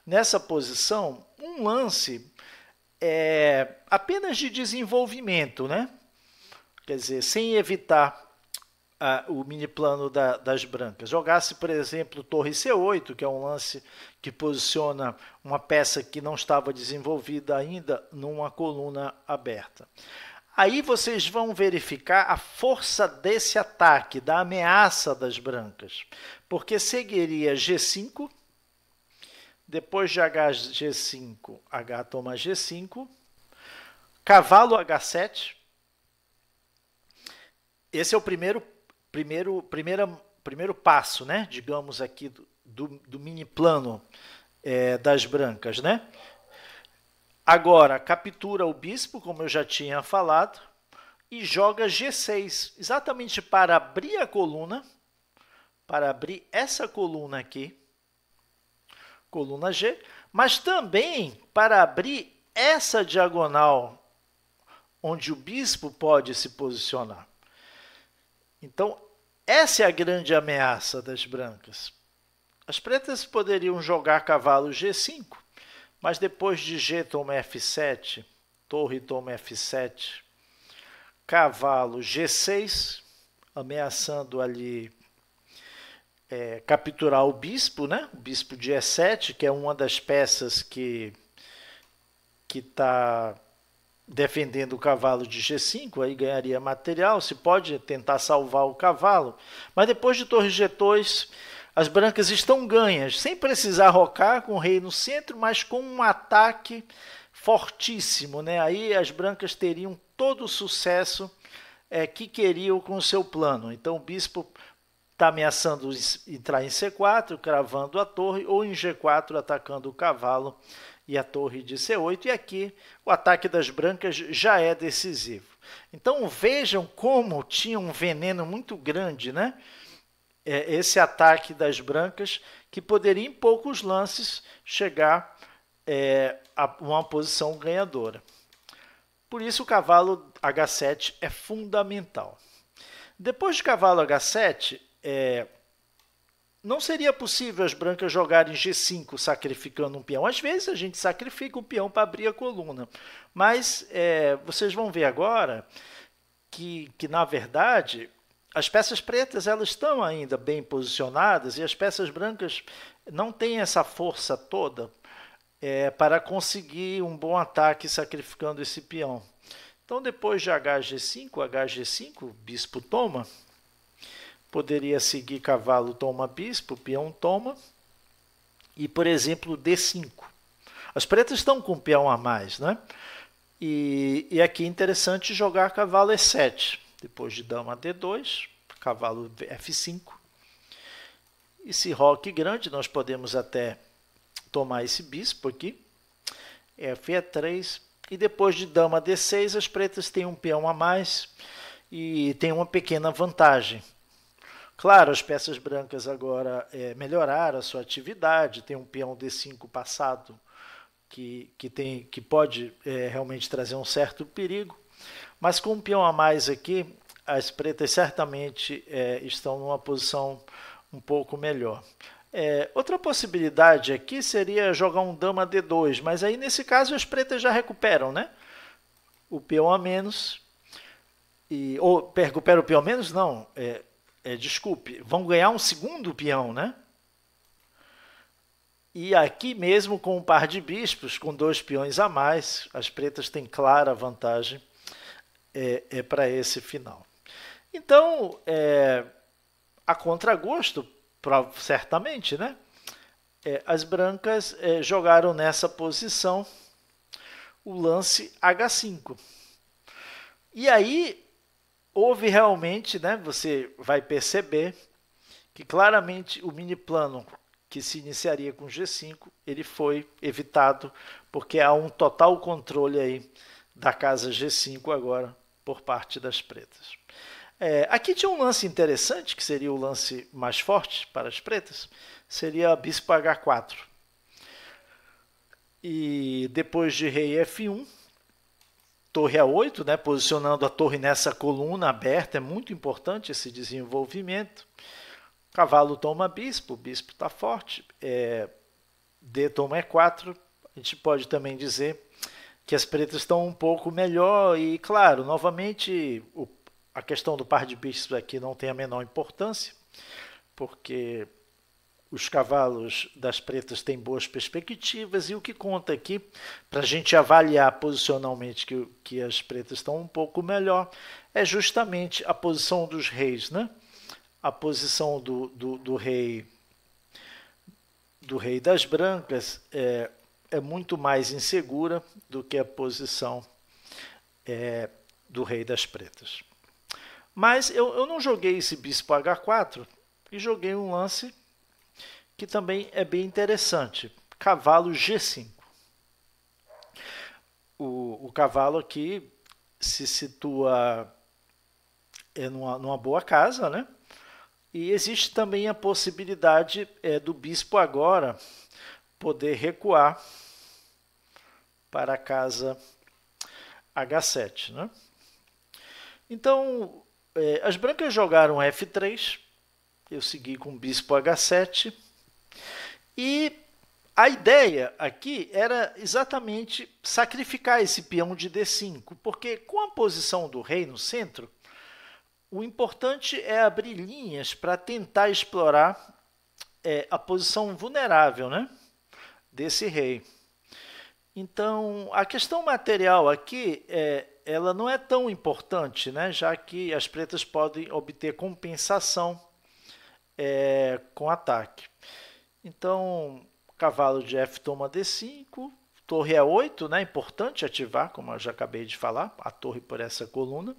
nessa posição um lance apenas de desenvolvimento, né? Quer dizer, sem evitar o mini plano das brancas. Jogasse, por exemplo, torre C8, que é um lance que posiciona uma peça que não estava desenvolvida ainda numa coluna aberta. Aí vocês vão verificar a força desse ataque, da ameaça das brancas, porque seguiria G5, depois de H5, H toma G5, cavalo H7. Esse é o primeiro passo, né? Digamos aqui, do mini plano das brancas, né? Agora, captura o bispo, como eu já tinha falado, e joga G6, exatamente para abrir a coluna, para abrir essa coluna aqui, coluna G, mas também para abrir essa diagonal, onde o bispo pode se posicionar. Então, essa é a grande ameaça das brancas. As pretas poderiam jogar cavalo G5, mas depois de G toma F7, torre toma F7, cavalo G6, ameaçando ali capturar o bispo, né? O bispo de E7, que é uma das peças que está defendendo o cavalo de G5, aí ganharia material, se pode tentar salvar o cavalo, mas depois de torre G2, as brancas estão ganhas, sem precisar rocar, com o rei no centro, mas com um ataque fortíssimo, né? Aí as brancas teriam todo o sucesso que queriam com o seu plano. Então o bispo está ameaçando entrar em C4, cravando a torre, ou em G4, atacando o cavalo e a torre de C8, e aqui o ataque das brancas já é decisivo. Então vejam como tinha um veneno muito grande, né? Esse ataque das brancas, que poderia em poucos lances chegar a uma posição ganhadora. Por isso o cavalo H7 é fundamental. Depois de cavalo H7, não seria possível as brancas jogarem G5 sacrificando um peão. Às vezes a gente sacrifica o peão para abrir a coluna, mas vocês vão ver agora que na verdade as peças pretas elas estão ainda bem posicionadas e as peças brancas não têm essa força toda para conseguir um bom ataque sacrificando esse peão. Então depois de HG5, bispo toma. Poderia seguir cavalo toma bispo, peão toma, e, por exemplo, D5. As pretas estão com peão a mais, né? E aqui é interessante jogar cavalo E7. Depois de dama D2, cavalo F5. E se roque grande, nós podemos até tomar esse bispo aqui. F3. E depois de dama D6, as pretas têm um peão a mais e têm uma pequena vantagem. Claro, as peças brancas agora melhoraram a sua atividade, tem um peão D5 passado que pode realmente trazer um certo perigo, mas com um peão a mais aqui, as pretas certamente estão numa posição um pouco melhor. Outra possibilidade aqui seria jogar um dama D2, mas aí nesse caso as pretas já recuperam, né? O peão a menos, ou recupera o peão a menos? Não, desculpe, vão ganhar um segundo peão, né? E aqui mesmo com um par de bispos, com 2 peões a mais, as pretas têm clara vantagem para esse final. Então, a contragosto, certamente, né? As brancas jogaram nessa posição o lance H5. E aí houve realmente, né, você vai perceber que claramente o mini plano que se iniciaria com G5, ele foi evitado porque há um total controle aí da casa G5 agora por parte das pretas. Aqui tinha um lance interessante, que seria o lance mais forte para as pretas, seria bispo H4. E depois de rei F1, torre A8, né, posicionando a torre nessa coluna aberta, é muito importante esse desenvolvimento. Cavalo toma bispo, o bispo está forte, D toma E4, a gente pode também dizer que as pretas estão um pouco melhor e, claro, novamente, a questão do par de bispos aqui não tem a menor importância, porque os cavalos das pretas têm boas perspectivas e o que conta aqui, para a gente avaliar posicionalmente que as pretas estão um pouco melhor, é justamente a posição dos reis, né? A posição do rei das brancas é muito mais insegura do que a posição do rei das pretas. Mas eu não joguei esse bispo H4 e joguei um lance que também é bem interessante. Cavalo G5. O cavalo aqui se situa numa boa casa, né? E existe também a possibilidade do bispo agora poder recuar para a casa H7, né? Então, as brancas jogaram F3, eu segui com bispo H7, e a ideia aqui era exatamente sacrificar esse peão de D5, porque com a posição do rei no centro, o importante é abrir linhas para tentar explorar a posição vulnerável, né, desse rei. Então, a questão material aqui ela não é tão importante, né, já que as pretas podem obter compensação com ataque. Então, cavalo de F toma D5, torre E8, né? Importante ativar, como eu já acabei de falar, a torre por essa coluna.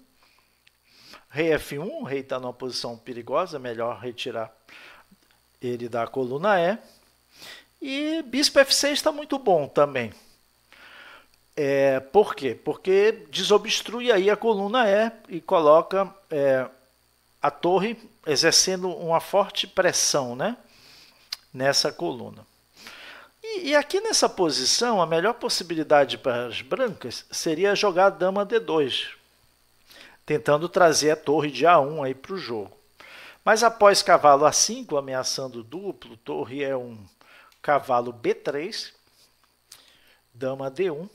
Rei F1, o rei está numa posição perigosa, melhor retirar ele da coluna E. E bispo F6 está muito bom também. Por quê? Porque desobstrui aí a coluna E e coloca a torre exercendo uma forte pressão, né, nessa coluna. E aqui nessa posição, a melhor possibilidade para as brancas seria jogar a dama D2, tentando trazer a torre de A1 aí para o jogo. Mas após cavalo A5, ameaçando duplo, torre E1, cavalo B3, dama D1,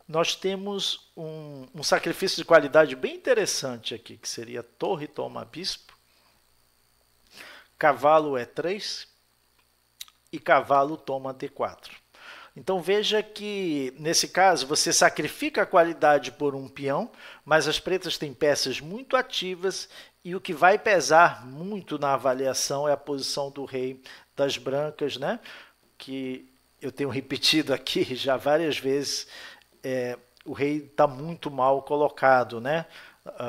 nós temos um sacrifício de qualidade bem interessante aqui, que seria torre toma bispo, cavalo E3 e cavalo toma D4. Então veja que, nesse caso, você sacrifica a qualidade por um peão, mas as pretas têm peças muito ativas e o que vai pesar muito na avaliação é a posição do rei das brancas, né? Que eu tenho repetido aqui já várias vezes, o rei está muito mal colocado, né?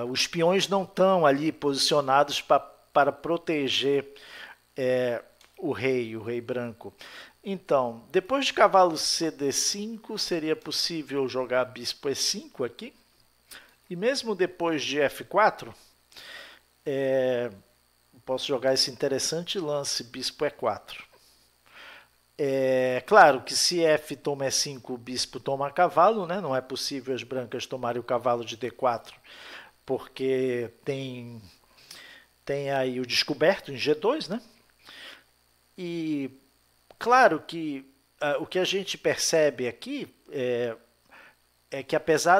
Os peões não estão ali posicionados para proteger o rei branco. Então, depois de cavalo CD5, seria possível jogar bispo E5 aqui. E mesmo depois de F4, posso jogar esse interessante lance, bispo E4. Claro que se F toma E5, o bispo toma cavalo, né? Não é possível as brancas tomarem o cavalo de D4, porque tem aí o descoberto em G2, né? E claro que o que a gente percebe aqui é que apesar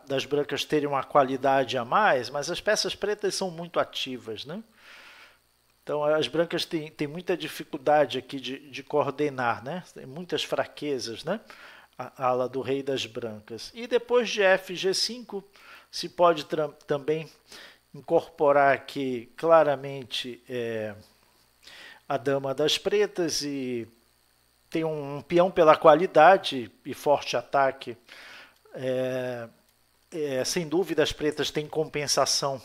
das brancas terem uma qualidade a mais, mas as peças pretas são muito ativas, né? Então as brancas têm muita dificuldade aqui de coordenar, né? Tem muitas fraquezas, né? A ala do rei das brancas. E depois de F, G5, se pode também incorporar aqui claramente a dama das pretas e tem um peão pela qualidade e forte ataque. Sem dúvida as pretas têm compensação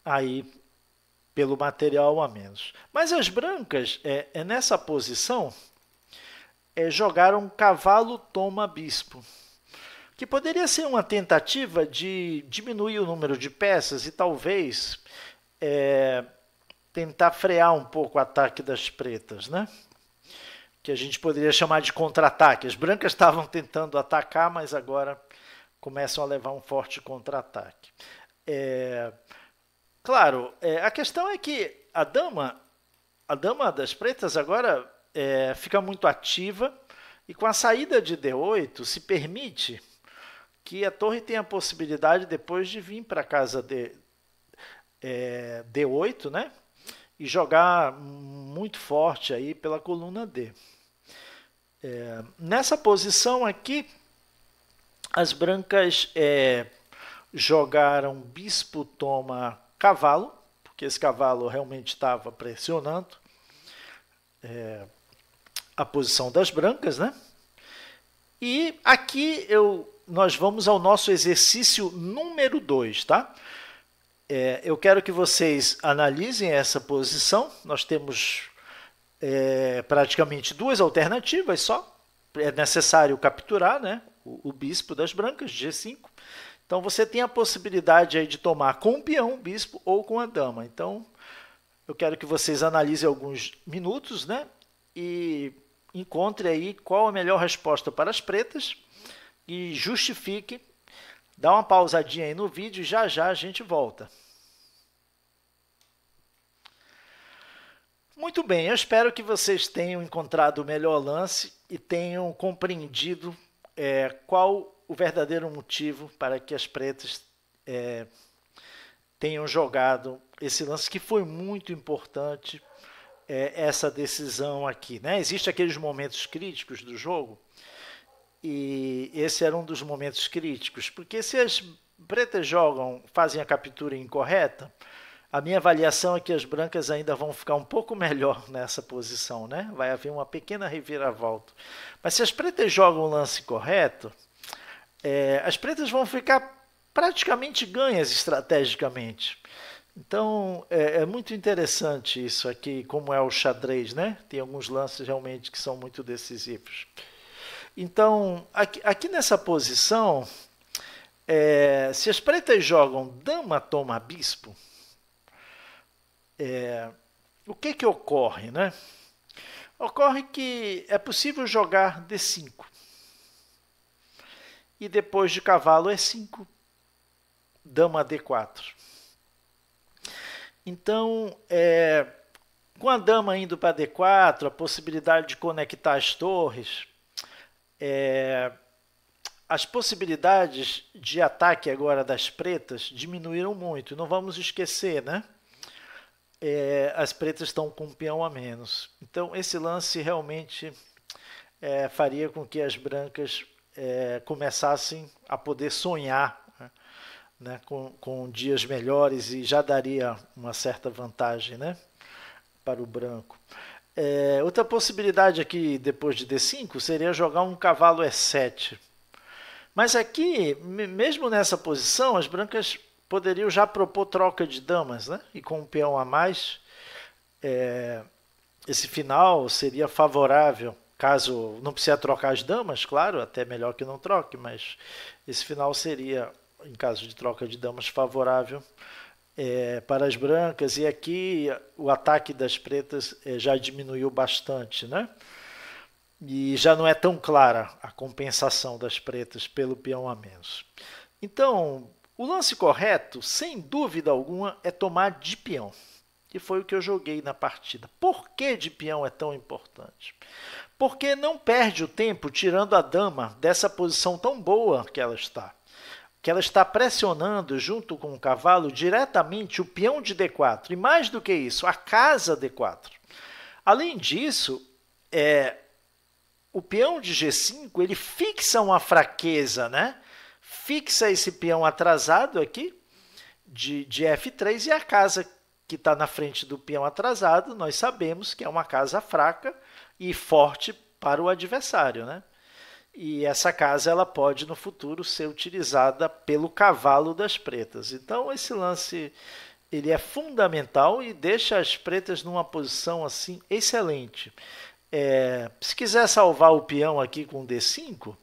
aí pelo material a menos. Mas as brancas, nessa posição, jogaram cavalo toma bispo, que poderia ser uma tentativa de diminuir o número de peças e talvez tentar frear um pouco o ataque das pretas, né? Que a gente poderia chamar de contra-ataque. As brancas estavam tentando atacar, mas agora começam a levar um forte contra-ataque. Claro, a questão é que a dama das pretas agora fica muito ativa e com a saída de D8 se permite que a torre tenha a possibilidade depois de vir para a casa D8, né? E jogar muito forte aí pela coluna D. Nessa posição aqui, as brancas jogaram bispo toma cavalo, porque esse cavalo realmente estava pressionando a posição das brancas, né? E aqui nós vamos ao nosso exercício número 2, tá? Eu quero que vocês analisem essa posição. Nós temos praticamente duas alternativas só. É necessário capturar, né, o bispo das brancas, G5. Então você tem a possibilidade aí de tomar com o peão, o bispo, ou com a dama. Então eu quero que vocês analisem alguns minutos, né, e encontre aí qual a melhor resposta para as pretas e justifique. Dá uma pausadinha aí no vídeo e já já a gente volta. Muito bem, eu espero que vocês tenham encontrado o melhor lance e tenham compreendido qual o verdadeiro motivo para que as pretas tenham jogado esse lance, que foi muito importante, essa decisão aqui, né? Existem aqueles momentos críticos do jogo, e esse era um dos momentos críticos, porque se as pretas fazem a captura incorreta, a minha avaliação é que as brancas ainda vão ficar um pouco melhor nessa posição, né? Vai haver uma pequena reviravolta. Mas se as pretas jogam o lance correto, as pretas vão ficar praticamente ganhas estrategicamente. Então, é muito interessante isso aqui, como é o xadrez, né? Tem alguns lances realmente que são muito decisivos. Então, aqui nessa posição, se as pretas jogam dama toma bispo, o que ocorre, né? Ocorre que é possível jogar D5. E depois de cavalo E5, dama D4. Então, com a dama indo para D4, a possibilidade de conectar as torres, as possibilidades de ataque agora das pretas diminuíram muito. Não vamos esquecer, né? As pretas estão com um peão a menos. Então, esse lance realmente faria com que as brancas começassem a poder sonhar, né, com dias melhores, e já daria uma certa vantagem, né, para o branco. Outra possibilidade aqui, depois de D5, seria jogar um cavalo E7. Mas aqui, mesmo nessa posição, as brancas poderiam já propor troca de damas, né? E com um peão a mais, esse final seria favorável, caso não precise trocar as damas, claro, até melhor que não troque, mas esse final seria, em caso de troca de damas, favorável para as brancas. E aqui o ataque das pretas já diminuiu bastante, né? E já não é tão clara a compensação das pretas pelo peão a menos. Então, o lance correto, sem dúvida alguma, é tomar de peão. E foi o que eu joguei na partida. Por que de peão é tão importante? Porque não perde o tempo tirando a dama dessa posição tão boa que ela está. Que ela está pressionando, junto com o cavalo, diretamente o peão de D4. E mais do que isso, a casa D4. Além disso, o peão de G5, ele fixa uma fraqueza, né? Fixa esse peão atrasado aqui, de F3, e a casa que está na frente do peão atrasado, nós sabemos que é uma casa fraca e forte para o adversário, né? E essa casa ela pode, no futuro, ser utilizada pelo cavalo das pretas. Então, esse lance ele é fundamental e deixa as pretas numa posição assim excelente. Se quiser salvar o peão aqui com D5,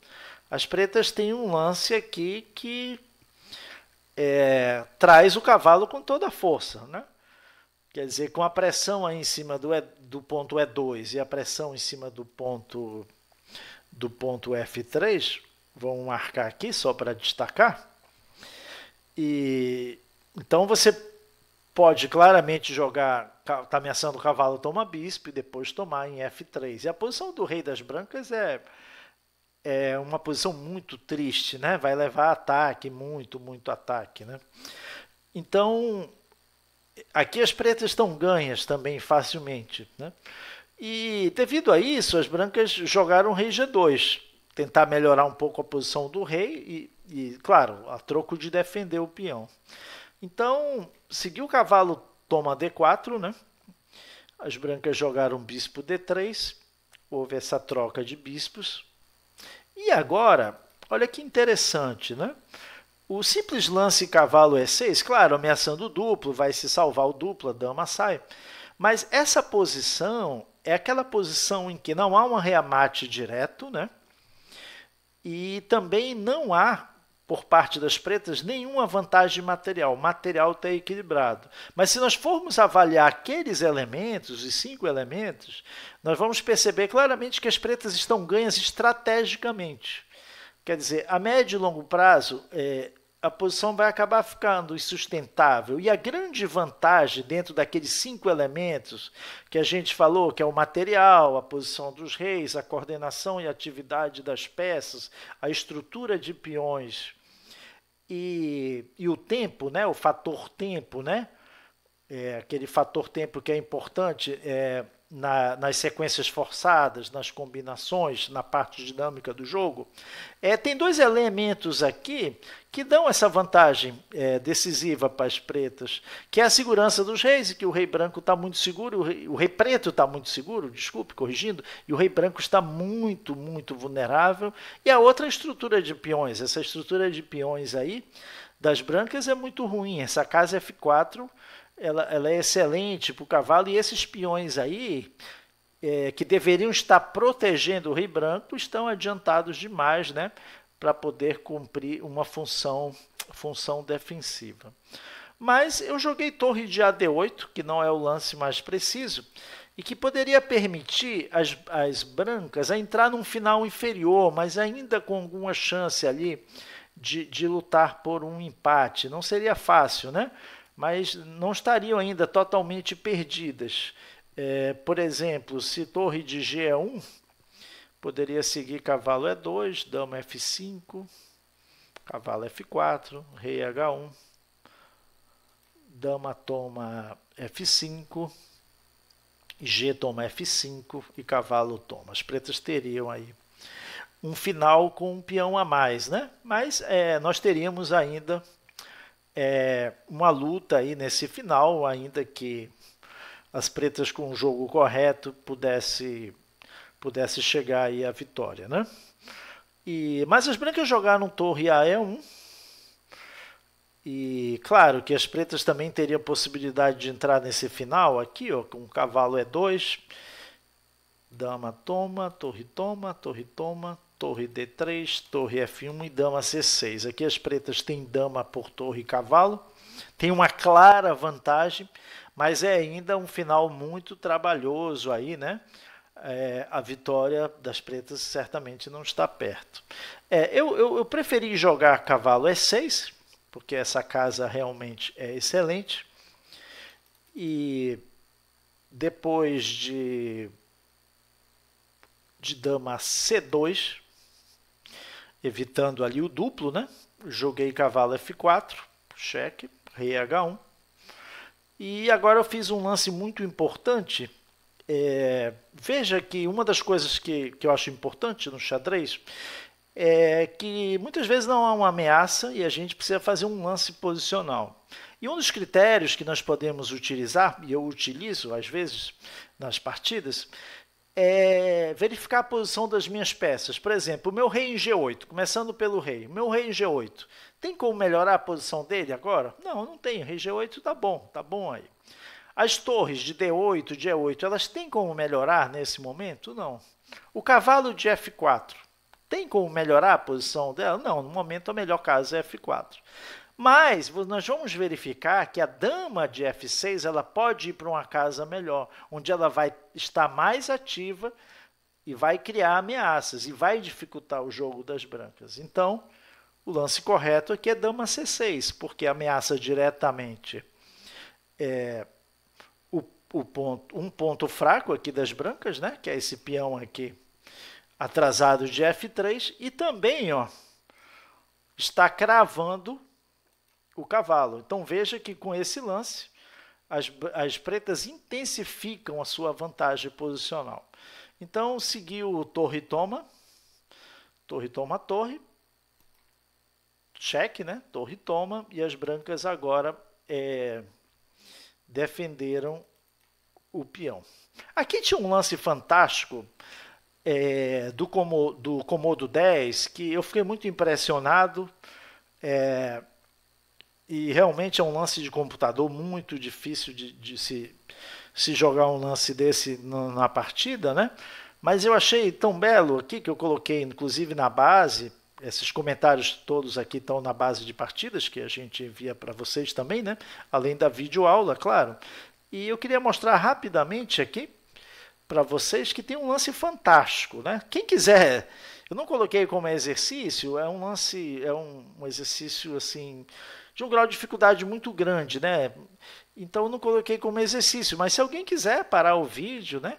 as pretas têm um lance aqui que traz o cavalo com toda a força, né? Quer dizer, com a pressão aí em cima do ponto E2 e a pressão em cima do ponto F3, vamos marcar aqui só para destacar. E então você pode claramente jogar, tá ameaçando o cavalo, toma bispo e depois tomar em F3. E a posição do rei das brancas é uma posição muito triste, né? Vai levar ataque, muito ataque, né? Então, aqui as pretas estão ganhas também facilmente, né? E devido a isso, as brancas jogaram rei G2, tentar melhorar um pouco a posição do rei e claro, a troco de defender o peão. Então, seguiu o cavalo toma D4, né? As brancas jogaram bispo D3, houve essa troca de bispos. E agora, olha que interessante, né? O simples lance cavalo E6, claro, ameaçando o duplo, vai se salvar o duplo, a dama sai. Mas essa posição é aquela posição em que não há um reamate direto, né? E também não há, por parte das pretas, nenhuma vantagem material. O material está equilibrado. Mas se nós formos avaliar aqueles elementos, os 5 elementos, nós vamos perceber claramente que as pretas estão ganhas estrategicamente. Quer dizer, a médio e longo prazo, a posição vai acabar ficando insustentável. E a grande vantagem dentro daqueles 5 elementos que a gente falou, que é o material, a posição dos reis, a coordenação e atividade das peças, a estrutura de peões e o tempo, né? O fator tempo, né? Aquele fator tempo que é importante nas sequências forçadas, nas combinações, na parte dinâmica do jogo. Tem 2 elementos aqui que dão essa vantagem decisiva para as pretas, que é a segurança dos reis, e que o rei branco está muito seguro, o rei preto está muito seguro, desculpe, corrigindo, e o rei branco está muito vulnerável. E a outra estrutura de peões, essa estrutura de peões aí das brancas é muito ruim, essa casa F4, ela é excelente para o cavalo, e esses peões aí, que deveriam estar protegendo o rei branco, estão adiantados demais, né, para poder cumprir uma função defensiva. Mas eu joguei torre de AD8, que não é o lance mais preciso, e que poderia permitir as brancas a entrar num final inferior, mas ainda com alguma chance ali de lutar por um empate. Não seria fácil, né? Mas não estariam ainda totalmente perdidas. Por exemplo, se torre de G é 1, poderia seguir cavalo E2, dama F5, cavalo F4, rei H1, dama toma F5, G toma F5 e cavalo toma. As pretas teriam aí um final com um peão a mais, né? Mas nós teríamos ainda uma luta aí nesse final, ainda que as pretas com o jogo correto pudesse chegar aí à vitória, né? Mas as brancas jogaram torre a E1, e claro que as pretas também teriam possibilidade de entrar nesse final aqui, ó, com cavalo E2, dama toma, torre toma, torre toma, torre D3, torre F1 e dama C6. Aqui as pretas têm dama por torre e cavalo. Tem uma clara vantagem, mas é ainda um final muito trabalhoso aí, né? A vitória das pretas certamente não está perto. Eu preferi jogar cavalo E6, porque essa casa realmente é excelente. E depois de dama C2, evitando ali o duplo, né? Joguei cavalo F4, cheque, rei H1. E agora eu fiz um lance muito importante. Veja que uma das coisas que eu acho importante no xadrez é que muitas vezes não há uma ameaça e a gente precisa fazer um lance posicional. E um dos critérios que nós podemos utilizar, e eu utilizo às vezes nas partidas, verificar a posição das minhas peças. Por exemplo, o meu rei em G8, começando pelo rei. O meu rei em G8, tem como melhorar a posição dele agora? Não, não tem. Rei G8 tá bom aí. As torres de D8, de E8, elas têm como melhorar nesse momento? Não. O cavalo de F4, tem como melhorar a posição dela? Não, no momento a melhor casa é F4. Mas nós vamos verificar que a dama de F6 ela pode ir para uma casa melhor, onde ela vai estar mais ativa e vai criar ameaças e vai dificultar o jogo das brancas. Então, o lance correto aqui é dama C6, porque ameaça diretamente um ponto fraco aqui das brancas, né? Que é esse peão aqui atrasado de F3, e também está cravando o cavalo. Então veja que com esse lance as pretas intensificam a sua vantagem posicional. Então seguiu torre toma, torre, cheque, né? Torre toma, e as brancas agora defenderam o peão. Aqui tinha um lance fantástico do Komodo 10, que eu fiquei muito impressionado, e realmente é um lance de computador muito difícil de se jogar um lance desse na partida, né? Mas eu achei tão belo aqui, que eu coloquei inclusive na base. Esses comentários todos aqui estão na base de partidas, que a gente envia para vocês também, né? Além da videoaula, claro. E eu queria mostrar rapidamente aqui para vocês que tem um lance fantástico, né? Quem quiser, eu não coloquei como exercício, é um lance, um exercício assim de um grau de dificuldade muito grande, né? Então eu não coloquei como exercício, mas se alguém quiser parar o vídeo, né,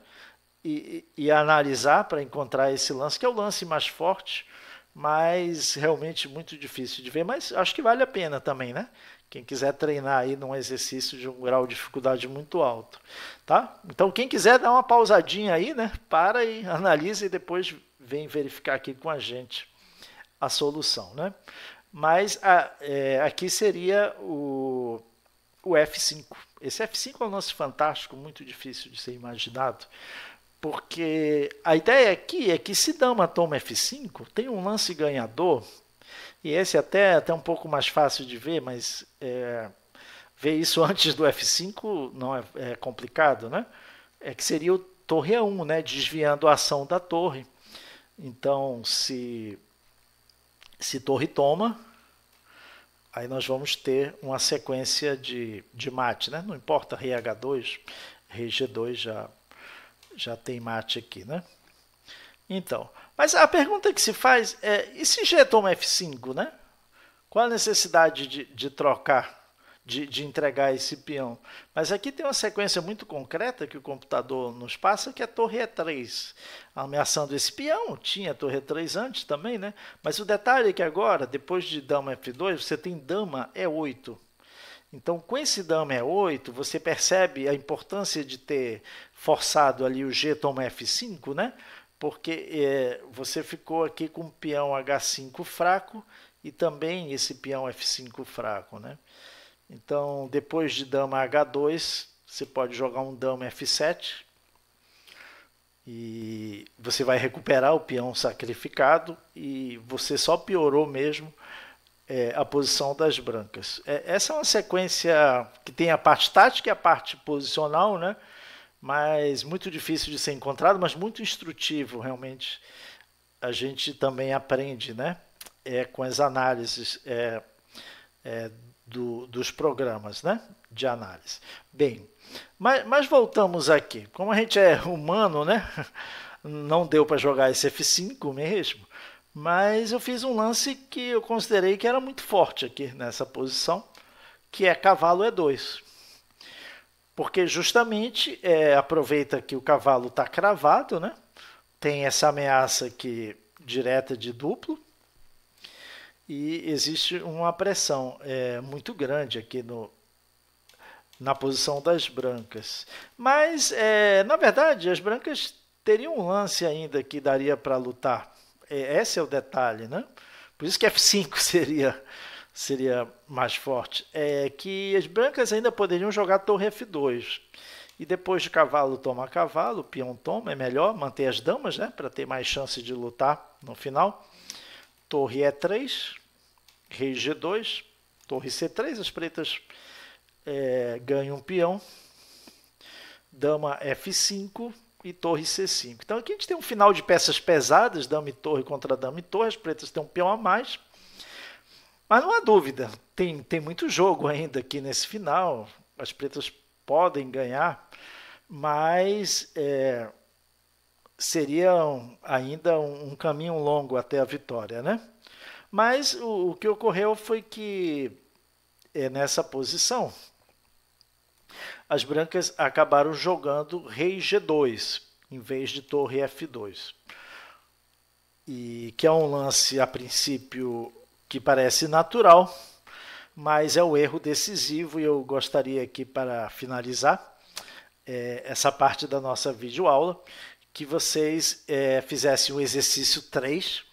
e analisar para encontrar esse lance, que é o lance mais forte, mas realmente muito difícil de ver, mas acho que vale a pena também, né? Quem quiser treinar aí num exercício de um grau de dificuldade muito alto, tá? Então quem quiser dar uma pausadinha aí, né? Para e analisa e depois vem verificar aqui com a gente a solução, né? Mas aqui seria o F5. Esse F5 é um lance fantástico, muito difícil de ser imaginado, porque a ideia aqui é que se dama toma F5, tem um lance ganhador, e esse até um pouco mais fácil de ver, mas ver isso antes do F5 não é complicado, né? É que seria o torre E1, né? Desviando a ação da torre. Então, se torre toma, aí nós vamos ter uma sequência de mate, né? Não importa rei H2, rei G2 já tem mate aqui, né? Então, mas a pergunta que se faz é, e se G toma F5, né? Qual a necessidade de trocar, de entregar esse peão? Mas aqui tem uma sequência muito concreta que o computador nos passa, que é a torre E3, ameaçando esse peão. Tinha a torre E3 antes também, né? Mas o detalhe é que agora, depois de dama F2, você tem dama E8. Então, com esse dama E8, você percebe a importância de ter forçado ali o G toma F5, né? Porque você ficou aqui com o peão H5 fraco e também esse peão F5 fraco, né? Então, depois de dama H2, você pode jogar um dama F7 e você vai recuperar o peão sacrificado e você só piorou mesmo a posição das brancas. Essa é uma sequência que tem a parte tática e a parte posicional, né? Mas muito difícil de ser encontrado, mas muito instrutivo, realmente. A gente também aprende, né? Com as análises dos programas, né? De análise. Bem, mas voltamos aqui. Como a gente é humano, né? Não deu para jogar esse F5 mesmo, mas eu fiz um lance que eu considerei que era muito forte aqui nessa posição, que é cavalo E2. Porque justamente aproveita que o cavalo está cravado, né? Tem essa ameaça aqui direta de duplo, e existe uma pressão muito grande aqui na posição das brancas. Mas, na verdade, as brancas teriam um lance ainda que daria para lutar. Esse é o detalhe, né? Por isso que F5 seria mais forte. É que as brancas ainda poderiam jogar torre F2. E depois de cavalo toma cavalo, peão toma, é melhor manter as damas, né? Para ter mais chance de lutar no final. Torre E3, rei G2, torre C3, as pretas ganham um peão, dama F5 e torre C5. Então aqui a gente tem um final de peças pesadas, dama e torre contra dama e torre, as pretas têm um peão a mais. Mas não há dúvida, tem muito jogo ainda aqui nesse final. As pretas podem ganhar, mas seria ainda um caminho longo até a vitória, né? Mas o que ocorreu foi que nessa posição as brancas acabaram jogando rei G2 em vez de torre F2. E que é um lance a princípio que parece natural, mas é o erro decisivo, e eu gostaria aqui, para finalizar essa parte da nossa videoaula, que vocês fizessem o exercício 3,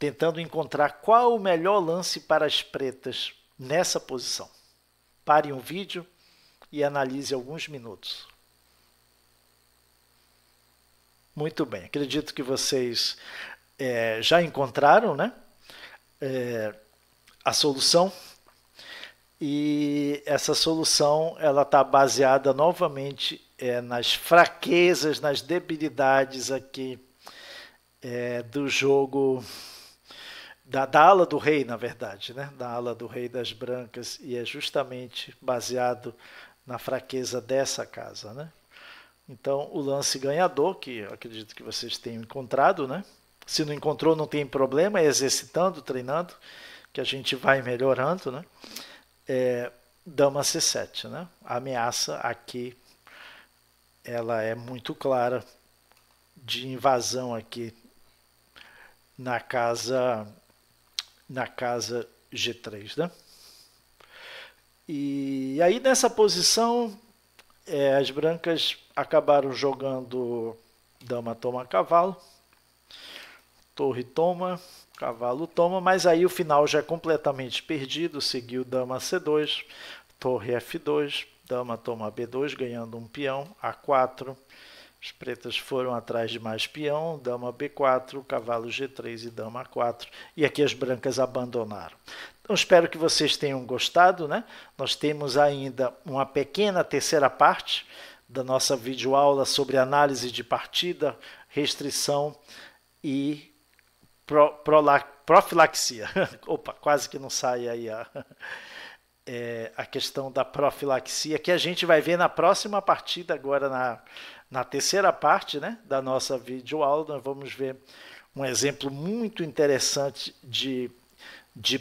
tentando encontrar qual o melhor lance para as pretas nessa posição. Pare um vídeo e analise alguns minutos. Muito bem, acredito que vocês já encontraram, né, a solução, e essa solução ela está baseada novamente nas fraquezas, nas debilidades aqui do jogo da ala do rei, na verdade, né, da ala do rei das brancas, e é justamente baseado na fraqueza dessa casa, né? Então, o lance ganhador, que eu acredito que vocês tenham encontrado, né? Se não encontrou, não tem problema, é exercitando, treinando, que a gente vai melhorando, né? Dama C7, né? A ameaça aqui, ela é muito clara de invasão aqui na casa G3, né? E aí nessa posição as brancas acabaram jogando dama toma cavalo, torre toma, cavalo toma, mas aí o final já é completamente perdido. Seguiu dama C2, torre F2, dama toma B2, ganhando um peão, A4, as pretas foram atrás de mais peão, dama B4, cavalo G3 e dama A4, e aqui as brancas abandonaram. Então espero que vocês tenham gostado, né? Nós temos ainda uma pequena terceira parte da nossa videoaula sobre análise de partida, restrição e profilaxia. Opa, quase que não sai aí a questão da profilaxia, que a gente vai ver na próxima partida, agora na terceira parte, né, da nossa videoaula. Nós vamos ver um exemplo muito interessante de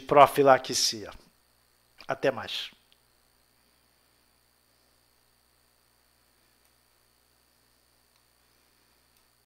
profilaxia. Até mais.